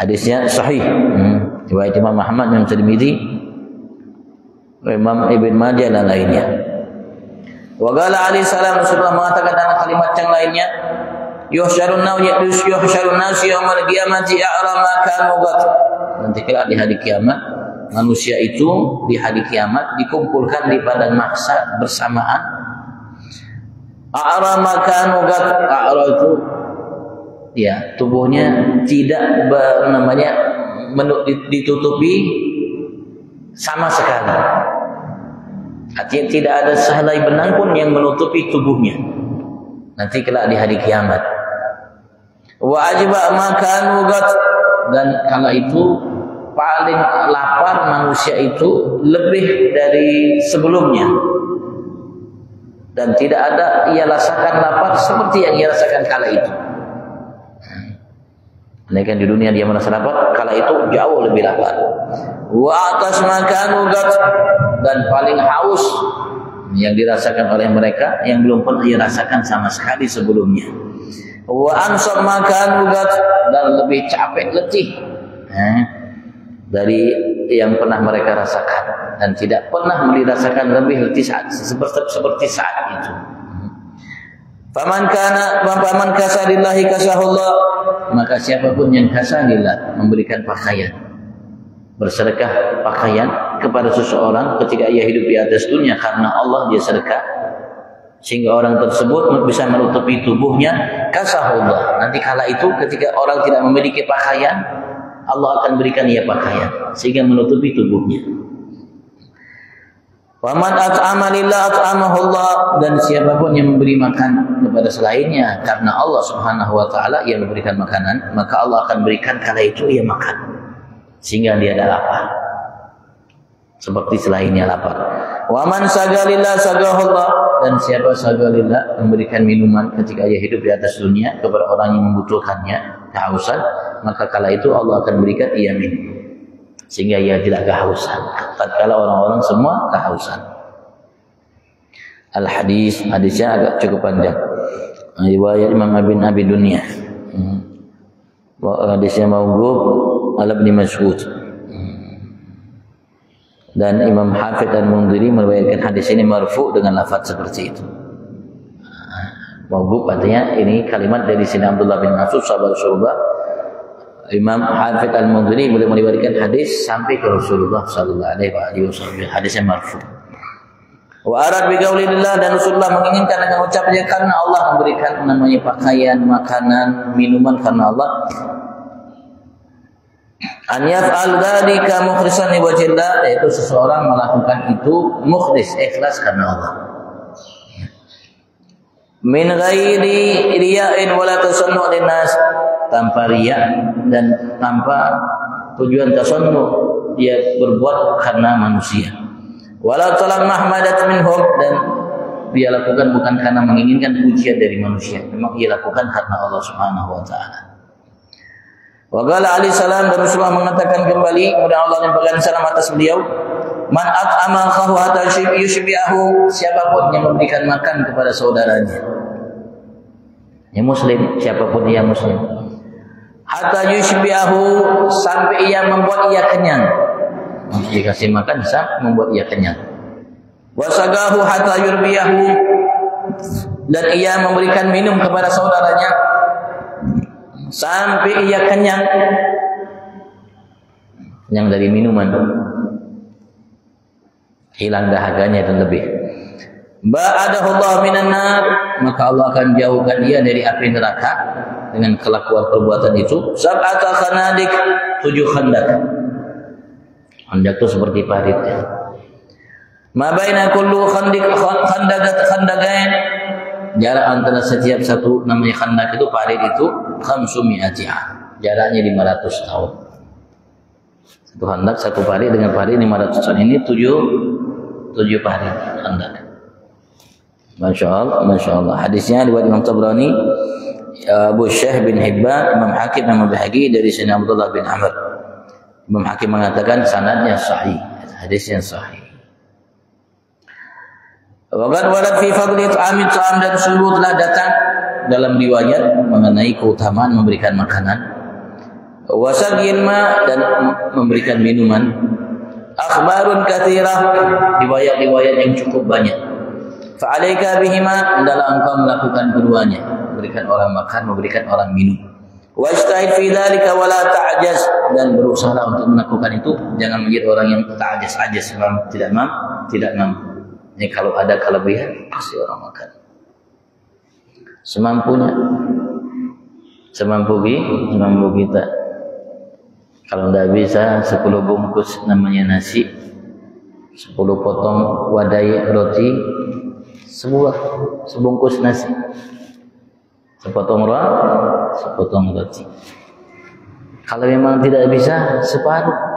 Hadisnya sahih, riwayat Imam Ahmad, Imam Tirmidzi, Imam Ibn Majah dan lainnya. Wa qala alaihi salam, Rasulullah mengatakan dalam kalimat yang lainnya, yuhsyarun nasu yaumal qiyamati a'ra ma kanu qad. Nanti kelak di hari kiamat, manusia itu di hari kiamat dikumpulkan di padang mahsyar bersamaan. A'ra ma kanu qad, a'ra itu ya, tubuhnya tidak ditutupi sama sekali. Artinya tidak ada sehelai benang pun yang menutupi tubuhnya nanti kelak di hari kiamat. Wa ajba ma kanu qad, dan kala itu paling lapar manusia itu lebih dari sebelumnya, dan tidak ada ia rasakan lapar seperti yang ia rasakan kala itu. Kan di dunia dia merasa lapar, kala itu jauh lebih lapar. Wa atas ma kanu qad, dan paling haus yang dirasakan oleh mereka yang belum pernah ia rasakan sama sekali sebelumnya. Wa ansab ma kanu qad, dan lebih capek, letih dari yang pernah mereka rasakan, dan tidak pernah dirasakan lebih letih seperti saat itu. Faman kasalillahi kasahullah, maka siapapun yang kasalillah, memberikan pakaian, bersedekah pakaian kepada seseorang ketika ia hidup di atas dunia karena Allah, dia sedekah sehingga orang tersebut bisa menutupi tubuhnya, kasahullah. Nanti kala itu ketika orang tidak memiliki pakaian, Allah akan berikan ia pakaian sehingga menutupi tubuhnya. Wa man at'ama lillah at'amahu Allah, dan siapapun yang memberi makan kepada selainnya karena Allah Subhanahu wa taala, ia memberikan makanan, maka Allah akan berikan kala itu ia makan sehingga dia ada lapar seperti selainnya lapar. Wa man sagalillah sagahullah, dan siapa sagalillah memberikan minuman ketika ia hidup di atas dunia kepada orang yang membutuhkannya kehausan, maka kala itu Allah akan berikan ia minum sehingga ia tidak kehausan tatkala orang-orang semua kehausan. Hadisnya agak cukup panjang. Riwayat Imam Abi Dunya. Hadisnya mauquf ala Ibnu Mas'ud. Dan Imam Hafidz Al-Mundhiri meriwayatkan hadis ini marfu dengan lafaz seperti itu. Mauquf artinya ini kalimat dari Sayyidina Abdullah bin Mas'ud sahabat Rasulullah. Imam Hafidz Al-Mundhiri boleh meriwayatkan hadis sampai ke Rasulullah sallallahu alaihi wasallam. Hadisnya marfu. Wa arad bi qaulillah, dan Rasulullah menginginkan dengan ucapannya karena Allah memberikan namanya pakaian, makanan, minuman karena Allah. An yaf'al dzalika mukhlishan li wajhillah, yaitu seseorang melakukan itu mukhlis, ikhlas karena Allah. Min ghairi riya'in wala tasannu' linnas, tanpa riya dan tanpa tujuan tasannu', dia berbuat karena manusia. Wala talab mahmadat minhum, dan dia lakukan bukan karena menginginkan pujian dari manusia, memang dia lakukan karena Allah Subhanahu wa taala. Wa qala alaihi salam, dan Rasulullah mengatakan kembali, kemudian Allah limpahkan salam atas beliau, man at'ama akhahu hatta yushbi'ahu, siapapun yang memberikan makan kepada saudaranya, yang muslim, siapapun yang muslim, hatta yushbi'ahu, sampai ia membuat ia kenyang. Dikasih makan bisa membuat ia kenyang. Wasagahu hatta yurbiyahu, dan ia memberikan minum kepada saudaranya sampai ia kenyang. Kenyang dari minuman, hilang dahaganya dan lebih. Ba'adahullah minan nar, maka Allah akan jauhkan dia dari api neraka dengan kelakuan perbuatan itu. Sab'ata khanadik, 7 khandak. Khandak itu seperti parit ya. Ma baina kullu khandaqain, jarak antara setiap satu namanya khandak itu, parit itu 500 jaraknya 500 tahun. Satu khandak, satu parit dengan parit 500 tahun, ini 7 parit khandak. Masya Allah. Hadisnya riwayat Imam Tabrani, Abu Syekh bin Hibban, Imam Hakim, Imam Baihaqi dari Sayyidina Abdullah bin Amr. Imam Hakim mengatakan sanadnya sahih, hadisnya sahih. Waqad warad fi fadli ta'amit ta'am, dan sungguh telah datang dalam riwayat mengenai keutamaan memberikan makanan. Wasagin ma, dan memberikan minuman. Akhbarun katsirah, riwayat-riwayat yang cukup banyak. Fa'alaika bihima, adalah engkau melakukan keduanya, memberikan orang makan, memberikan orang minum. Wajtahid fi dzalika wa la ta'jaz, dan berusaha untuk melakukan itu, jangan menjadi orang yang ta'jaz, tidak mampu. Ini kalau ada kelebihan pasti orang makan semampunya, semampu kita. Kalau tidak bisa 10 bungkus namanya nasi, 10 potong wadai roti, sebungkus nasi, sepotong roti. Kalau memang tidak bisa, separuh.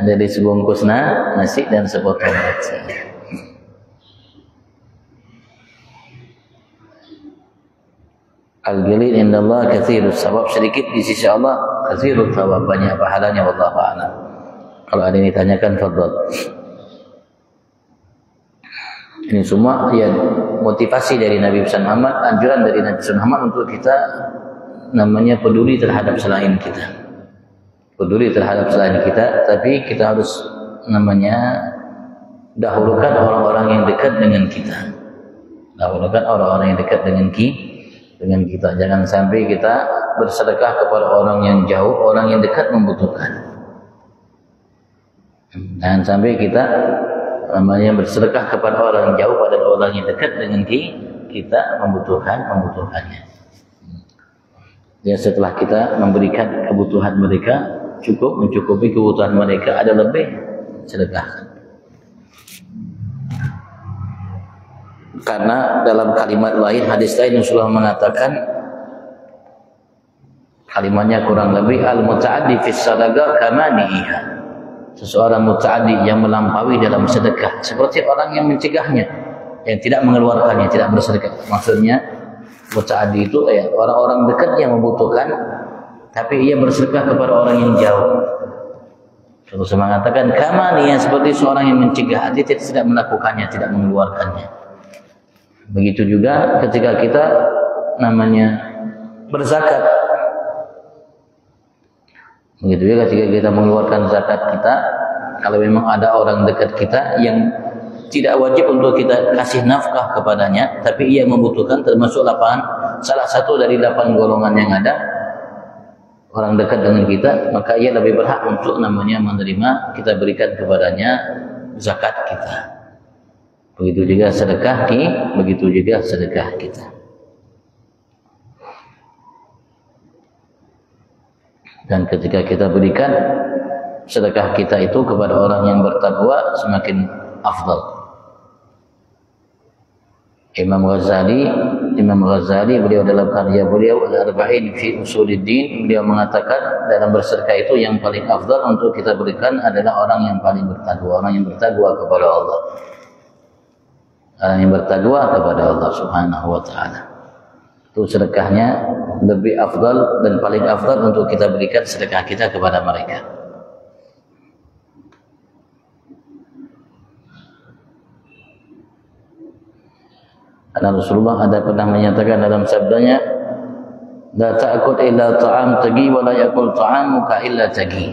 Dari sebungkus nasi dan sepotong roti. Al-ghilil indallah katsirus sawab, sedikit di sisi Allah, katsirus sawab, banyak pahalanya, wallahu a'lam. Kalau ada yang ditanyakan, fadhal. Ini semua ya motivasi dari Nabi Muhammad, anjuran dari Nabi Muhammad untuk kita namanya peduli terhadap selain kita. Peduli terhadap selain kita, tapi kita harus namanya dahulukan orang-orang yang dekat dengan kita. Dahulukan orang-orang yang dekat dengan kita. Jangan sampai kita bersedekah kepada orang yang jauh, orang yang dekat membutuhkan. Jangan sampai kita namanya bersedekah kepada orang yang jauh, pada orang yang dekat dengan kita membutuhkannya. Ya, setelah kita memberikan kebutuhan mereka, cukup mencukupi kebutuhan mereka, ada lebih, sedekahkan. Karena dalam kalimat lain, hadis lain Rasulullah mengatakan, kalimatnya kurang lebih, al-muta'addi fis sadaqah kamaniha. Seseorang muta'addi yang melampaui dalam sedekah seperti orang yang mencegahnya, yang tidak mengeluarkannya, tidak bersedekah. Maksudnya muta'addi itu orang-orang dekat yang membutuhkan, tapi ia bersedekah kepada orang yang jauh. Terus mengatakan kamaniha, seperti seorang yang mencegah, dia tidak melakukannya, tidak mengeluarkannya. Begitu juga ketika kita berzakat. Begitu juga ketika kita mengeluarkan zakat kita, kalau memang ada orang dekat kita yang tidak wajib untuk kita kasih nafkah kepadanya, tapi ia membutuhkan, termasuk salah satu dari 8 golongan yang ada, orang dekat dengan kita, maka ia lebih berhak untuk menerima, kita berikan kepadanya zakat kita. Begitu juga sedekah kita. Dan ketika kita berikan sedekah kita itu kepada orang yang bertakwa, semakin afdal. Imam Ghazali beliau dalam karya beliau Al-Arba'in fi Usuluddin, beliau mengatakan dalam bersedekah itu yang paling afdal untuk kita berikan adalah orang yang paling bertakwa, orang yang bertakwa kepada Allah. Orang yang bertakwa kepada Allah Subhanahu wa ta'ala. Itu sedekahnya lebih afdal dan paling afdal untuk kita berikan sedekah kita kepada mereka. Karena Rasulullah ada pernah menyatakan dalam sabdanya, la ta'kul illa ta'am tagi wa la yakul ta'amuka illa tagi.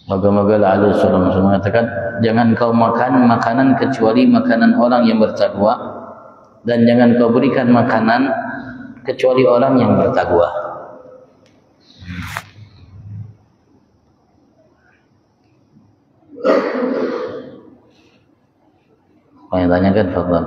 Moga-moga Allah SWT mengatakan, jangan kau makan makanan kecuali makanan orang yang bertakwa, dan jangan kau berikan makanan kecuali orang yang bertakwa. Apa yang tanyakan, Fadlan?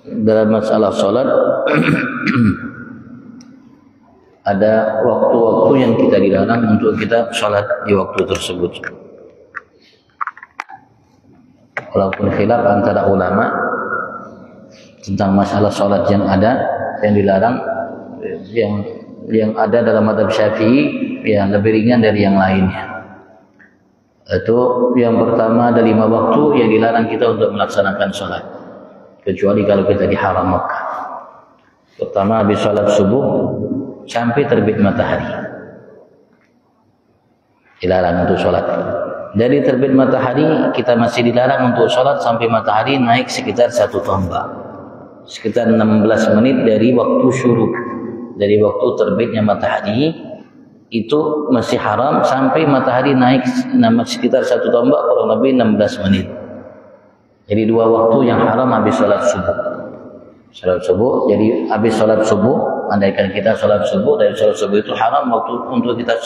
Dalam masalah sholat ada waktu-waktu yang kita dilarang untuk kita sholat di waktu tersebut. Walaupun khilaf antara ulama tentang masalah sholat yang ada, yang dilarang, yang ada dalam mazhab Syafi'i yang lebih ringan dari yang lainnya. Itu yang pertama, ada 5 waktu yang dilarang kita untuk melaksanakan sholat, kecuali kalau kita di haram Makkah. Pertama, habis sholat subuh sampai terbit matahari, dilarang untuk sholat. Dari terbit matahari kita masih dilarang untuk sholat sampai matahari naik sekitar 1 tombak, sekitar 16 menit dari waktu syuruk, dari waktu terbitnya matahari. Itu masih haram sampai matahari naik sekitar 1 tombak, kurang lebih 16 menit. Jadi 2 waktu yang haram habis sholat subuh. Sholat subuh, jadi habis sholat subuh, andaikan kita sholat subuh, dari sholat subuh itu haram waktu untuk kita,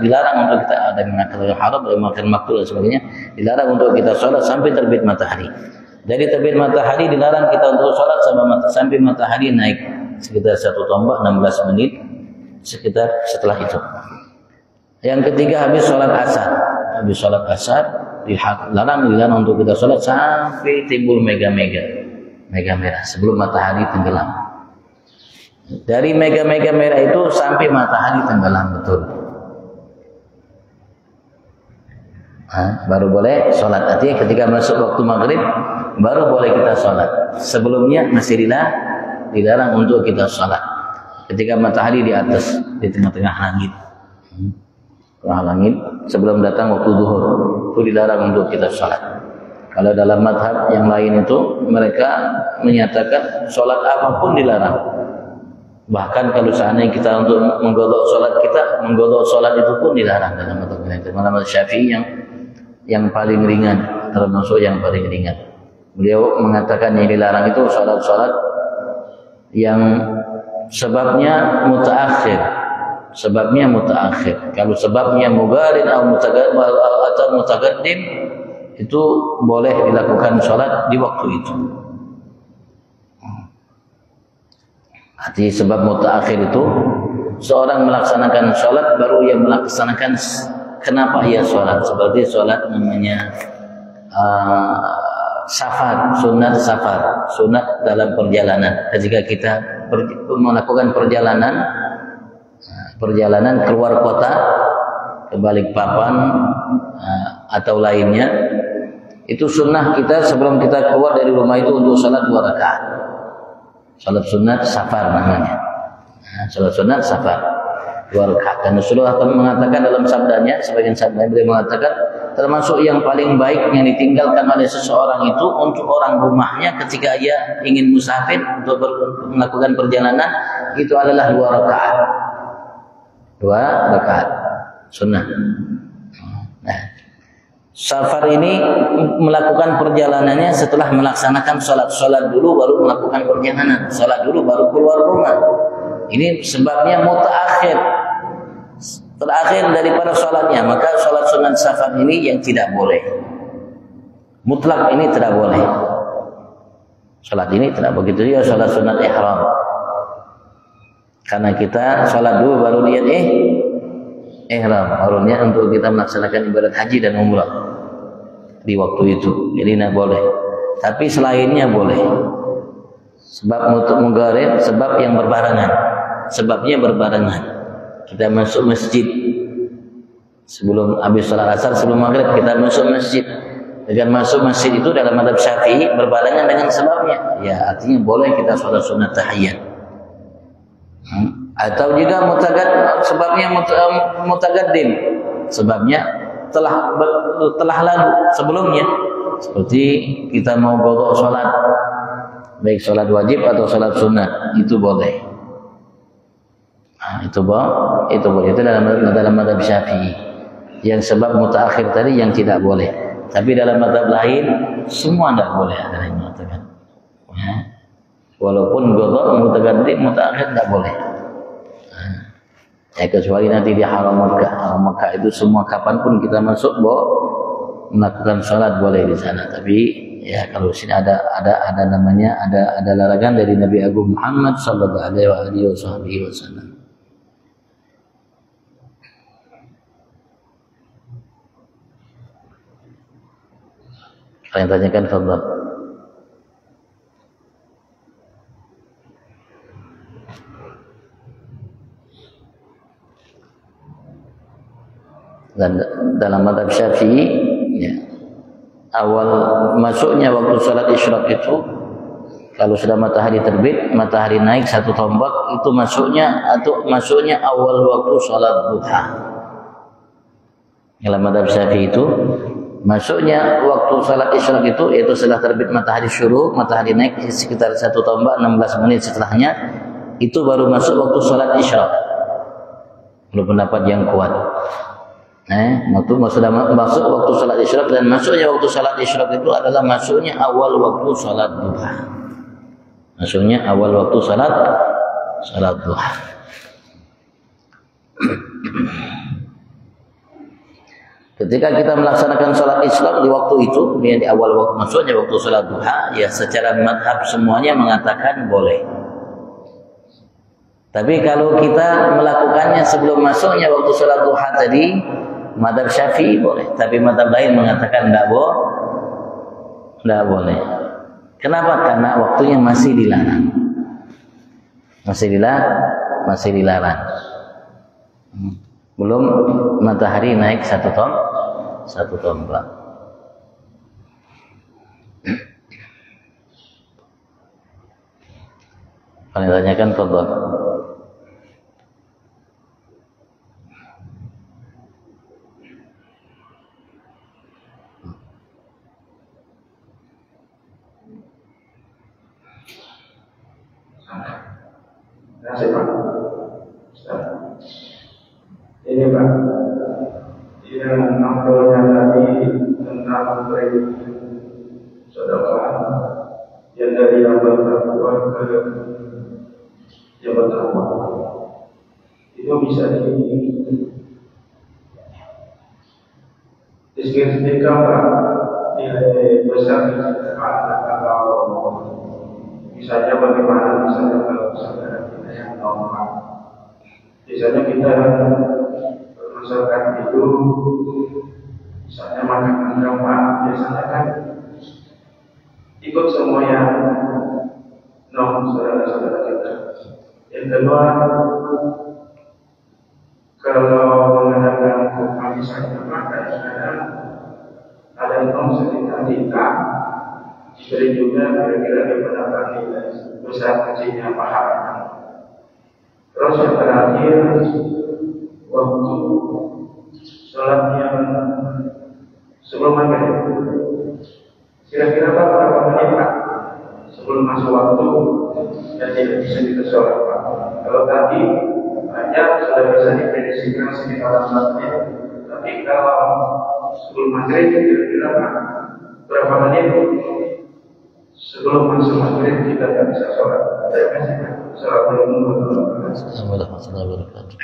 dilarang untuk kita, ada yang mengatakan haram, ada yang mengatakan makruh dan sebagainya, dilarang untuk kita sholat sampai terbit matahari. Dari terbit matahari dilarang kita untuk sholat sampai matahari naik sekitar 1 tombak, 16 menit sekitar setelah itu. Yang ketiga, habis sholat asar. Habis sholat asar dilarang untuk kita sholat sampai timbul mega merah sebelum matahari tenggelam. Dari mega merah itu sampai matahari tenggelam betul, baru boleh sholat. Artinya ketika masuk waktu maghrib baru boleh kita sholat. Sebelumnya masih dilarang untuk kita sholat. Ketika matahari di atas, di tengah-tengah langit, sebelum datang waktu zuhur, itu dilarang untuk kita sholat. Kalau dalam madhab yang lain itu mereka menyatakan sholat apapun dilarang. Bahkan kalau seandainya kita untuk menggodok sholat itu pun dilarang dalam madhab mereka. Madhab Syafi'i yang paling ringan, termasuk yang paling ringan. Beliau mengatakan yang dilarang itu sholat yang sebabnya mutaakhir. Sebabnya mutaakhir. Kalau sebabnya mugarin atau mutaqaddim, itu boleh dilakukan sholat di waktu itu. Arti sebab mutaakhir itu seorang melaksanakan sholat baru ia melaksanakan kenapa ia sholat. Seperti sholat namanya safar, sunat safar, sunat dalam perjalanan. Ketika kita melakukan perjalanan keluar kota ke Balikpapan atau lainnya, itu sunnah kita sebelum kita keluar dari rumah itu untuk salat 2 rakaat. Salat sunat safar namanya. Salat sunat safar 2 rakaat. Dan Rasulullah mengatakan dalam sabdanya, sebagian sabdanya beliau mengatakan termasuk yang paling baik yang ditinggalkan oleh seseorang itu untuk orang rumahnya ketika ia ingin musafir untuk melakukan perjalanan, itu adalah 2 rakaat. 2 rakaat sunnah. Nah, safar ini melakukan perjalanannya setelah melaksanakan sholat dulu baru melakukan perjalanan, sholat dulu baru keluar rumah. Ini sebabnya mutaakhir, terakhir daripada sholatnya. Maka sholat sunat safar ini yang tidak boleh, mutlak ini tidak boleh. Sholat ini tidak begitu juga sholat sunat ihram. Karena kita sholat dulu baru niat ihram, baru niat untuk kita melaksanakan ibadat haji dan umrah di waktu itu. Jadi tidak boleh. Tapi selainnya boleh. Sebab untuk menggarin, sebab yang berbarengan. Sebabnya berbarengan. Kita masuk masjid sebelum habis sholat asar, sebelum maghrib kita masuk masjid. Dengan masuk masjid itu dalam mazhab Syafi'i berbarengan dengan sebabnya. Ya, artinya boleh kita sholat sunat tahiyyat. Atau juga sebabnya mutaqaddim, sebabnya telah lalu sebelumnya, seperti kita mau qada salat, baik salat wajib atau salat sunat, itu boleh. Itu boleh. Itu dalam mazhab Syafi'i. Yang sebab mutaakhir tadi yang tidak boleh. Tapi dalam mazhab lain semua tidak boleh, ada yang mengatakan. Walaupun qada mutaqaddim, mutaakhir tidak boleh. Ya, kecuali nanti di haram Makkah. Haram Makkah itu semua kapanpun kita masuk melakukan sholat boleh di sana. Tapi ya kalau sini ada namanya ada larangan dari Nabi Agung Muhammad sallallahu alaihi wasallam. Kalian tanyakan fadhal. Dan dalam mazhab Syafi'i, ya, awal masuknya waktu salat isyraq itu kalau sudah matahari terbit, matahari naik 1 tombak, itu masuknya awal waktu salat duha. Dalam mazhab Syafi'i itu masuknya waktu salat isyraq itu yaitu setelah terbit matahari syuruk, matahari naik sekitar 1 tombak 16 menit setelahnya, itu baru masuk waktu salat isyraq. Menurut pendapat yang kuat. Sudah masuk waktu salat isyraq, dan masuknya waktu salat isyraq itu adalah masuknya awal waktu salat duha. Masuknya awal waktu salat duha. Ketika kita melaksanakan salat isyraq di waktu itu, kemudian di awal waktu masuknya waktu salat duha, ya secara mazhab semuanya mengatakan boleh. Tapi kalau kita melakukannya sebelum masuknya waktu salat duha tadi, mazhab Syafi'i boleh, tapi mazhab lain mengatakan tidak boleh. Kenapa? Karena waktunya masih dilarang. Masih dilarang. Belum matahari naik 1 tombak. Kalian tanyakan fadhal. Terima kasih Pak. Ini Pak, yang namanya tadi tentang memberi sedekah yang dari yang bertakwa ke jabatan itu bisa diskriminasikan nilai besar kalau misalnya bagaimana misalnya kalau saudara kita yang normal, misalnya kita masyarakat itu misalnya makan agama biasanya kan ikut semua yang non saudara-saudara kita. Yang kedua, kalau mengadakan misalnya maka sekarang ada non sekitar kita diberi juga kira-kira kepada nilai besar kecilnya pahala. Terus yang terakhir, waktu sholat yang sebelum maghrib, kira-kira berapa menit Pak sebelum masuk waktu dan tidak bisa kita sholat Pak? Kalau tadi banyak sudah bisa diprediksikan sekitar 4 menit, tapi kalau sebelum maghrib kira-kira Pak berapa menit sebelum masuk maghrib kita tidak bisa sholat? Terima kasih. Assalamualaikum warahmatullahi wabarakatuh.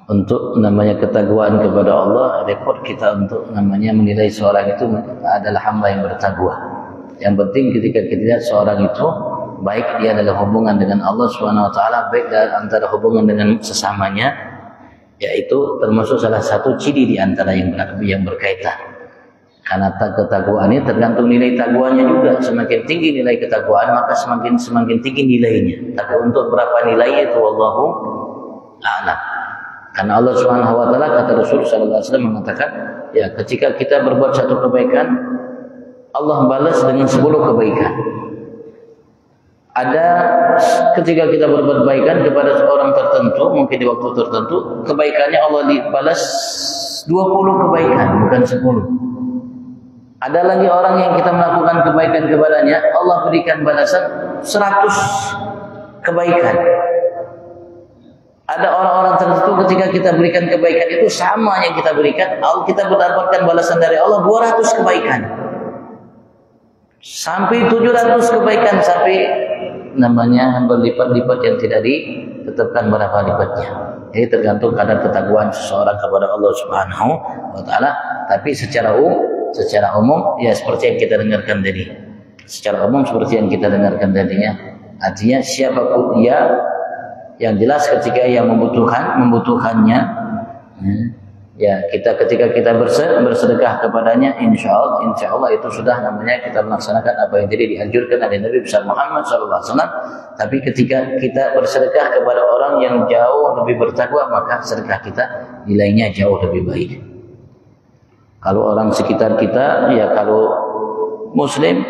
Untuk namanya ketakwaan kepada Allah, repot kita untuk namanya menilai seorang itu adalah hamba yang bertakwa. Yang penting ketika kita lihat seorang itu baik dia adalah hubungan dengan Allah Subhanahu wa taala, baik antara hubungan dengan sesamanya, yaitu termasuk salah satu ciri di antara yang berkaitan. Karena ketakwaan ini tergantung nilai takwanya juga. Semakin tinggi nilai ketakwaan, maka semakin tinggi nilainya. Tapi untuk berapa nilainya itu wallahu a'lam. Karena Allah Subhanahu wa taala, kata Rasul sallallahu alaihi wasallam mengatakan, ya ketika kita berbuat satu kebaikan, Allah balas dengan 10 kebaikan. Ada ketika kita berbuat kebaikan kepada seorang tertentu, mungkin di waktu tertentu, kebaikannya Allah dibalas 20 kebaikan, bukan 10. Ada lagi orang yang kita melakukan kebaikan kepadanya, Allah berikan balasan 100 kebaikan. Ada orang-orang tertentu ketika kita berikan kebaikan itu sama yang kita berikan, kita mendapatkan balasan dari Allah 200 kebaikan. Sampai 700 kebaikan, sampai namanya berlipat-lipat yang tidak ditetapkan berapa lipatnya. Jadi tergantung kadar ketakwaan seseorang kepada Allah Subhanahu wa taala, tapi secara umum ya seperti yang kita dengarkan tadi. Secara umum seperti yang kita dengarkan tadinya. Artinya siapapun dia, yang jelas ketika ia membutuhkannya, ya ketika kita bersedekah kepadanya, insya Allah itu sudah namanya kita melaksanakan apa yang jadi dianjurkan oleh Nabi besar Muhammad SAW. Tapi ketika kita bersedekah kepada orang yang jauh lebih bertakwa, maka sedekah kita nilainya jauh lebih baik. Kalau orang sekitar kita, ya kalau Muslim,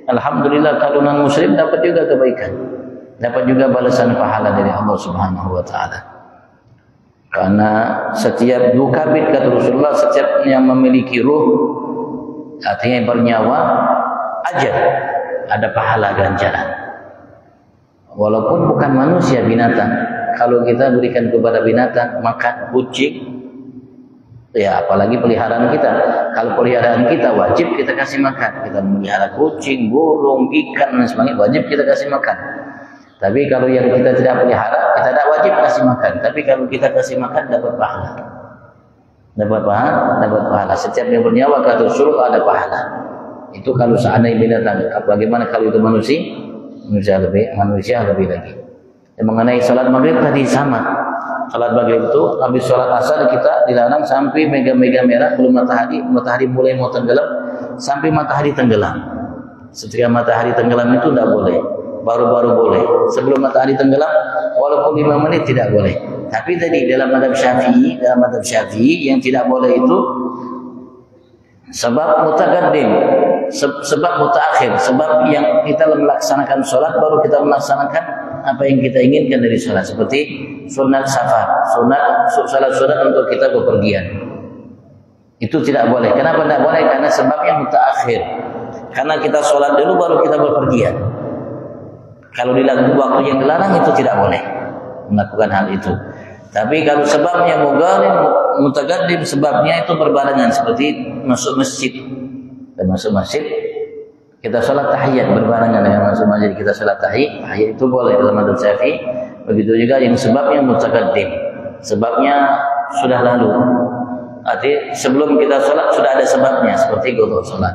alhamdulillah. Kalau non Muslim dapat juga kebaikan, dapat juga balasan pahala dari Allah Subhanahu wa taala. Karena setiap dukabit, kata Rasulullah, setiap yang memiliki ruh, artinya bernyawa, ajal, ada pahala ganjaran. Walaupun bukan manusia, binatang. Kalau kita berikan kepada binatang, makan kucing, ya apalagi peliharaan kita. Kalau peliharaan kita wajib kita kasih makan. Kita melihara kucing, burung, ikan dan sebagainya, wajib kita kasih makan. Tapi kalau yang kita tidak pelihara, kita tidak wajib kasih makan. Tapi kalau kita kasih makan, dapat pahala. Dapat pahala. Setiap yang bernyawa, kata Rasulullah, ada pahala. Itu kalau seandainya binatang. Bagaimana kalau itu manusia? Manusia lebih lagi. Dan mengenai salat maghrib tadi sama. Salat maghrib itu habis salat asar kita dilarang sampai mega-mega merah, belum matahari mulai mau tenggelam, sampai matahari tenggelam. Setiap matahari tenggelam itu tidak boleh. Baru-baru boleh. Sebelum matahari tenggelam, walaupun 5 menit tidak boleh. Tapi tadi dalam mazhab Syafi'i yang tidak boleh itu sebab mutaqaddim, sebab mutaakhir, sebab yang kita melaksanakan sholat baru kita melaksanakan apa yang kita inginkan dari sholat, seperti sunat safar, sunat untuk kita bepergian. Itu tidak boleh. Kenapa tidak boleh? Karena sebabnya mutaakhir. Karena kita sholat dulu baru kita bepergian. Kalau dilakukan waktu yang dilarang itu tidak boleh melakukan hal itu. Tapi kalau sebabnya mugharib, mutaqaddim, sebabnya itu berbarengan, seperti masuk masjid. Dan masuk masjid kita sholat tahiyat berbarengan dengan masuk masjid, kita sholat tahiyat itu boleh dalam madzhab Syafi'i. Begitu juga yang sebabnya mutaqaddim, sebabnya sudah lalu. Artinya sebelum kita sholat sudah ada sebabnya, seperti qada sholat.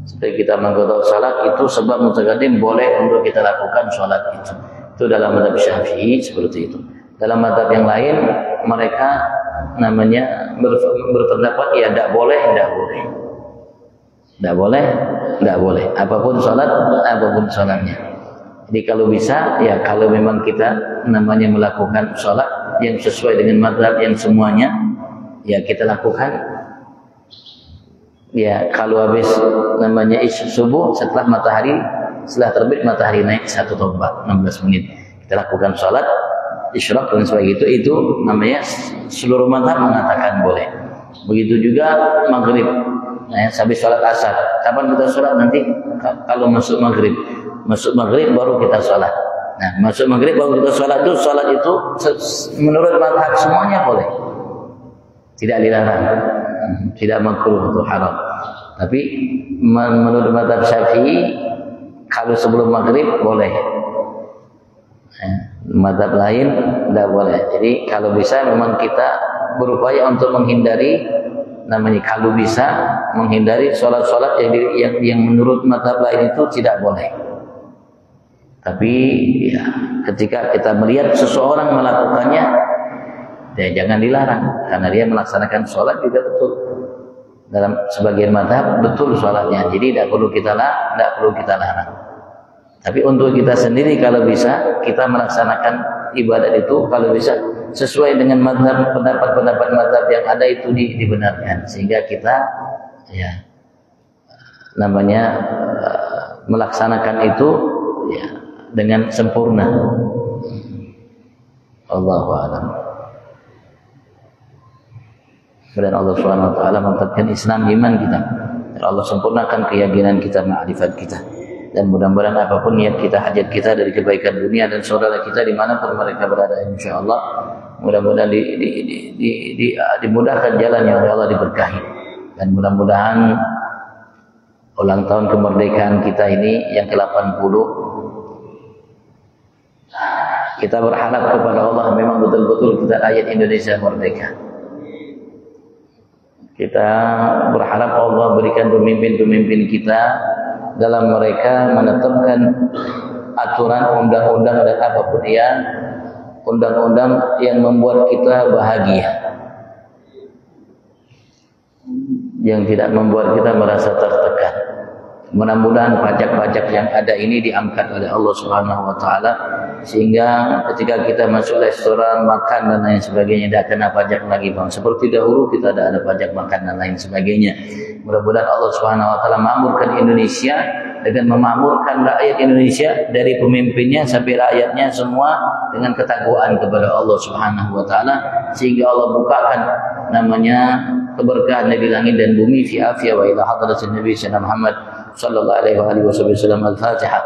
Seperti kita mengqada sholat itu sebab mutaqaddim, boleh untuk kita lakukan sholat itu. Itu dalam madzhab Syafi'i seperti itu. Dalam madzhab yang lain mereka namanya berpendapat ya tidak boleh, tidak boleh. Apapun sholatnya. Jadi kalau bisa ya, kalau memang kita namanya melakukan sholat yang sesuai dengan madzhab yang semuanya, ya kita lakukan. Ya kalau habis namanya subuh, setelah terbit matahari naik 1 tombak 16 menit, kita lakukan sholat isyraq dan sebagainya, itu namanya seluruh mazhab mengatakan boleh. Begitu juga maghrib, habis sholat asar. Kapan kita sholat? Nanti kalau masuk maghrib baru kita sholat. Nah, masuk maghrib baru kita sholat itu menurut mazhab semuanya boleh, tidak dilarang, tidak makruh atau haram. Tapi menurut mazhab Syafi'i kalau sebelum maghrib boleh. Mazhab lain tidak boleh. Jadi kalau bisa memang kita berupaya untuk menghindari, namanya kalau bisa menghindari sholat-sholat yang menurut mazhab lain itu tidak boleh. Tapi ya, ketika kita melihat seseorang melakukannya, ya jangan dilarang, karena dia melaksanakan sholat juga betul. Dalam sebagian mazhab betul sholatnya, jadi tidak perlu kita larang. Tapi untuk kita sendiri kalau bisa kita melaksanakan ibadat itu kalau bisa sesuai dengan mazhab, pendapat mazhab yang ada itu dibenarkan, sehingga kita ya namanya melaksanakan itu ya dengan sempurna. Allahu a'lam. Dan Allah Subhanahu wa taala mantapkan Islam iman kita. Dan Allah sempurnakan keyakinan kita, ma'rifat kita. Dan mudah-mudahan apapun niat kita, hajat kita dari kebaikan dunia dan saudara kita dimanapun mereka berada, insyaallah mudah-mudahan dimudahkan jalannya oleh Allah, diberkahi. Dan mudah-mudahan ulang tahun kemerdekaan kita ini yang ke-80, kita berharap kepada Allah memang betul-betul kita rakyat Indonesia merdeka. Kita berharap Allah berikan pemimpin-pemimpin kita dalam mereka menetapkan aturan, undang-undang dan apapun ya, undang-undang yang membuat kita bahagia, yang tidak membuat kita merasa tertekan. Mudah-mudahan pajak-pajak yang ada ini diangkat oleh Allah Subhanahu wa taala, sehingga ketika kita masuk restoran, makan dan lain sebagainya tidak kena pajak lagi, Bang. Seperti dahulu kita ada pajak makan dan lain sebagainya. Mudah-mudahan Allah Subhanahu wa taala memakmurkan Indonesia dengan memakmurkan rakyat Indonesia dari pemimpinnya sampai rakyatnya semua dengan ketakwaan kepada Allah Subhanahu wa taala, sehingga Allah bukakan namanya keberkahan di langit dan bumi fi afiyah wa ila hadratin Nabi sallallahu Muhammad sallallahu alaihi wasallam. Al-Fatihah.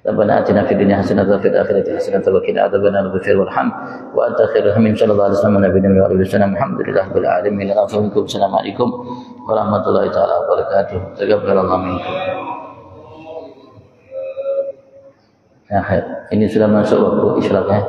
Rabbana atina fid dunya hasanatan wa fil akhirati hasanatan wa qina adzabannar. Ighfir warham wa anta khairur rahimin. Sallallahu alaihi wasallam nabiyina wa alihi wasallam. Alhamdulillahil alamin. Assalamualaikum warahmatullahi taala wabarakatuh. Taqabbalallahu minkum. Ya, ini sudah masuk waktu isyraq ya.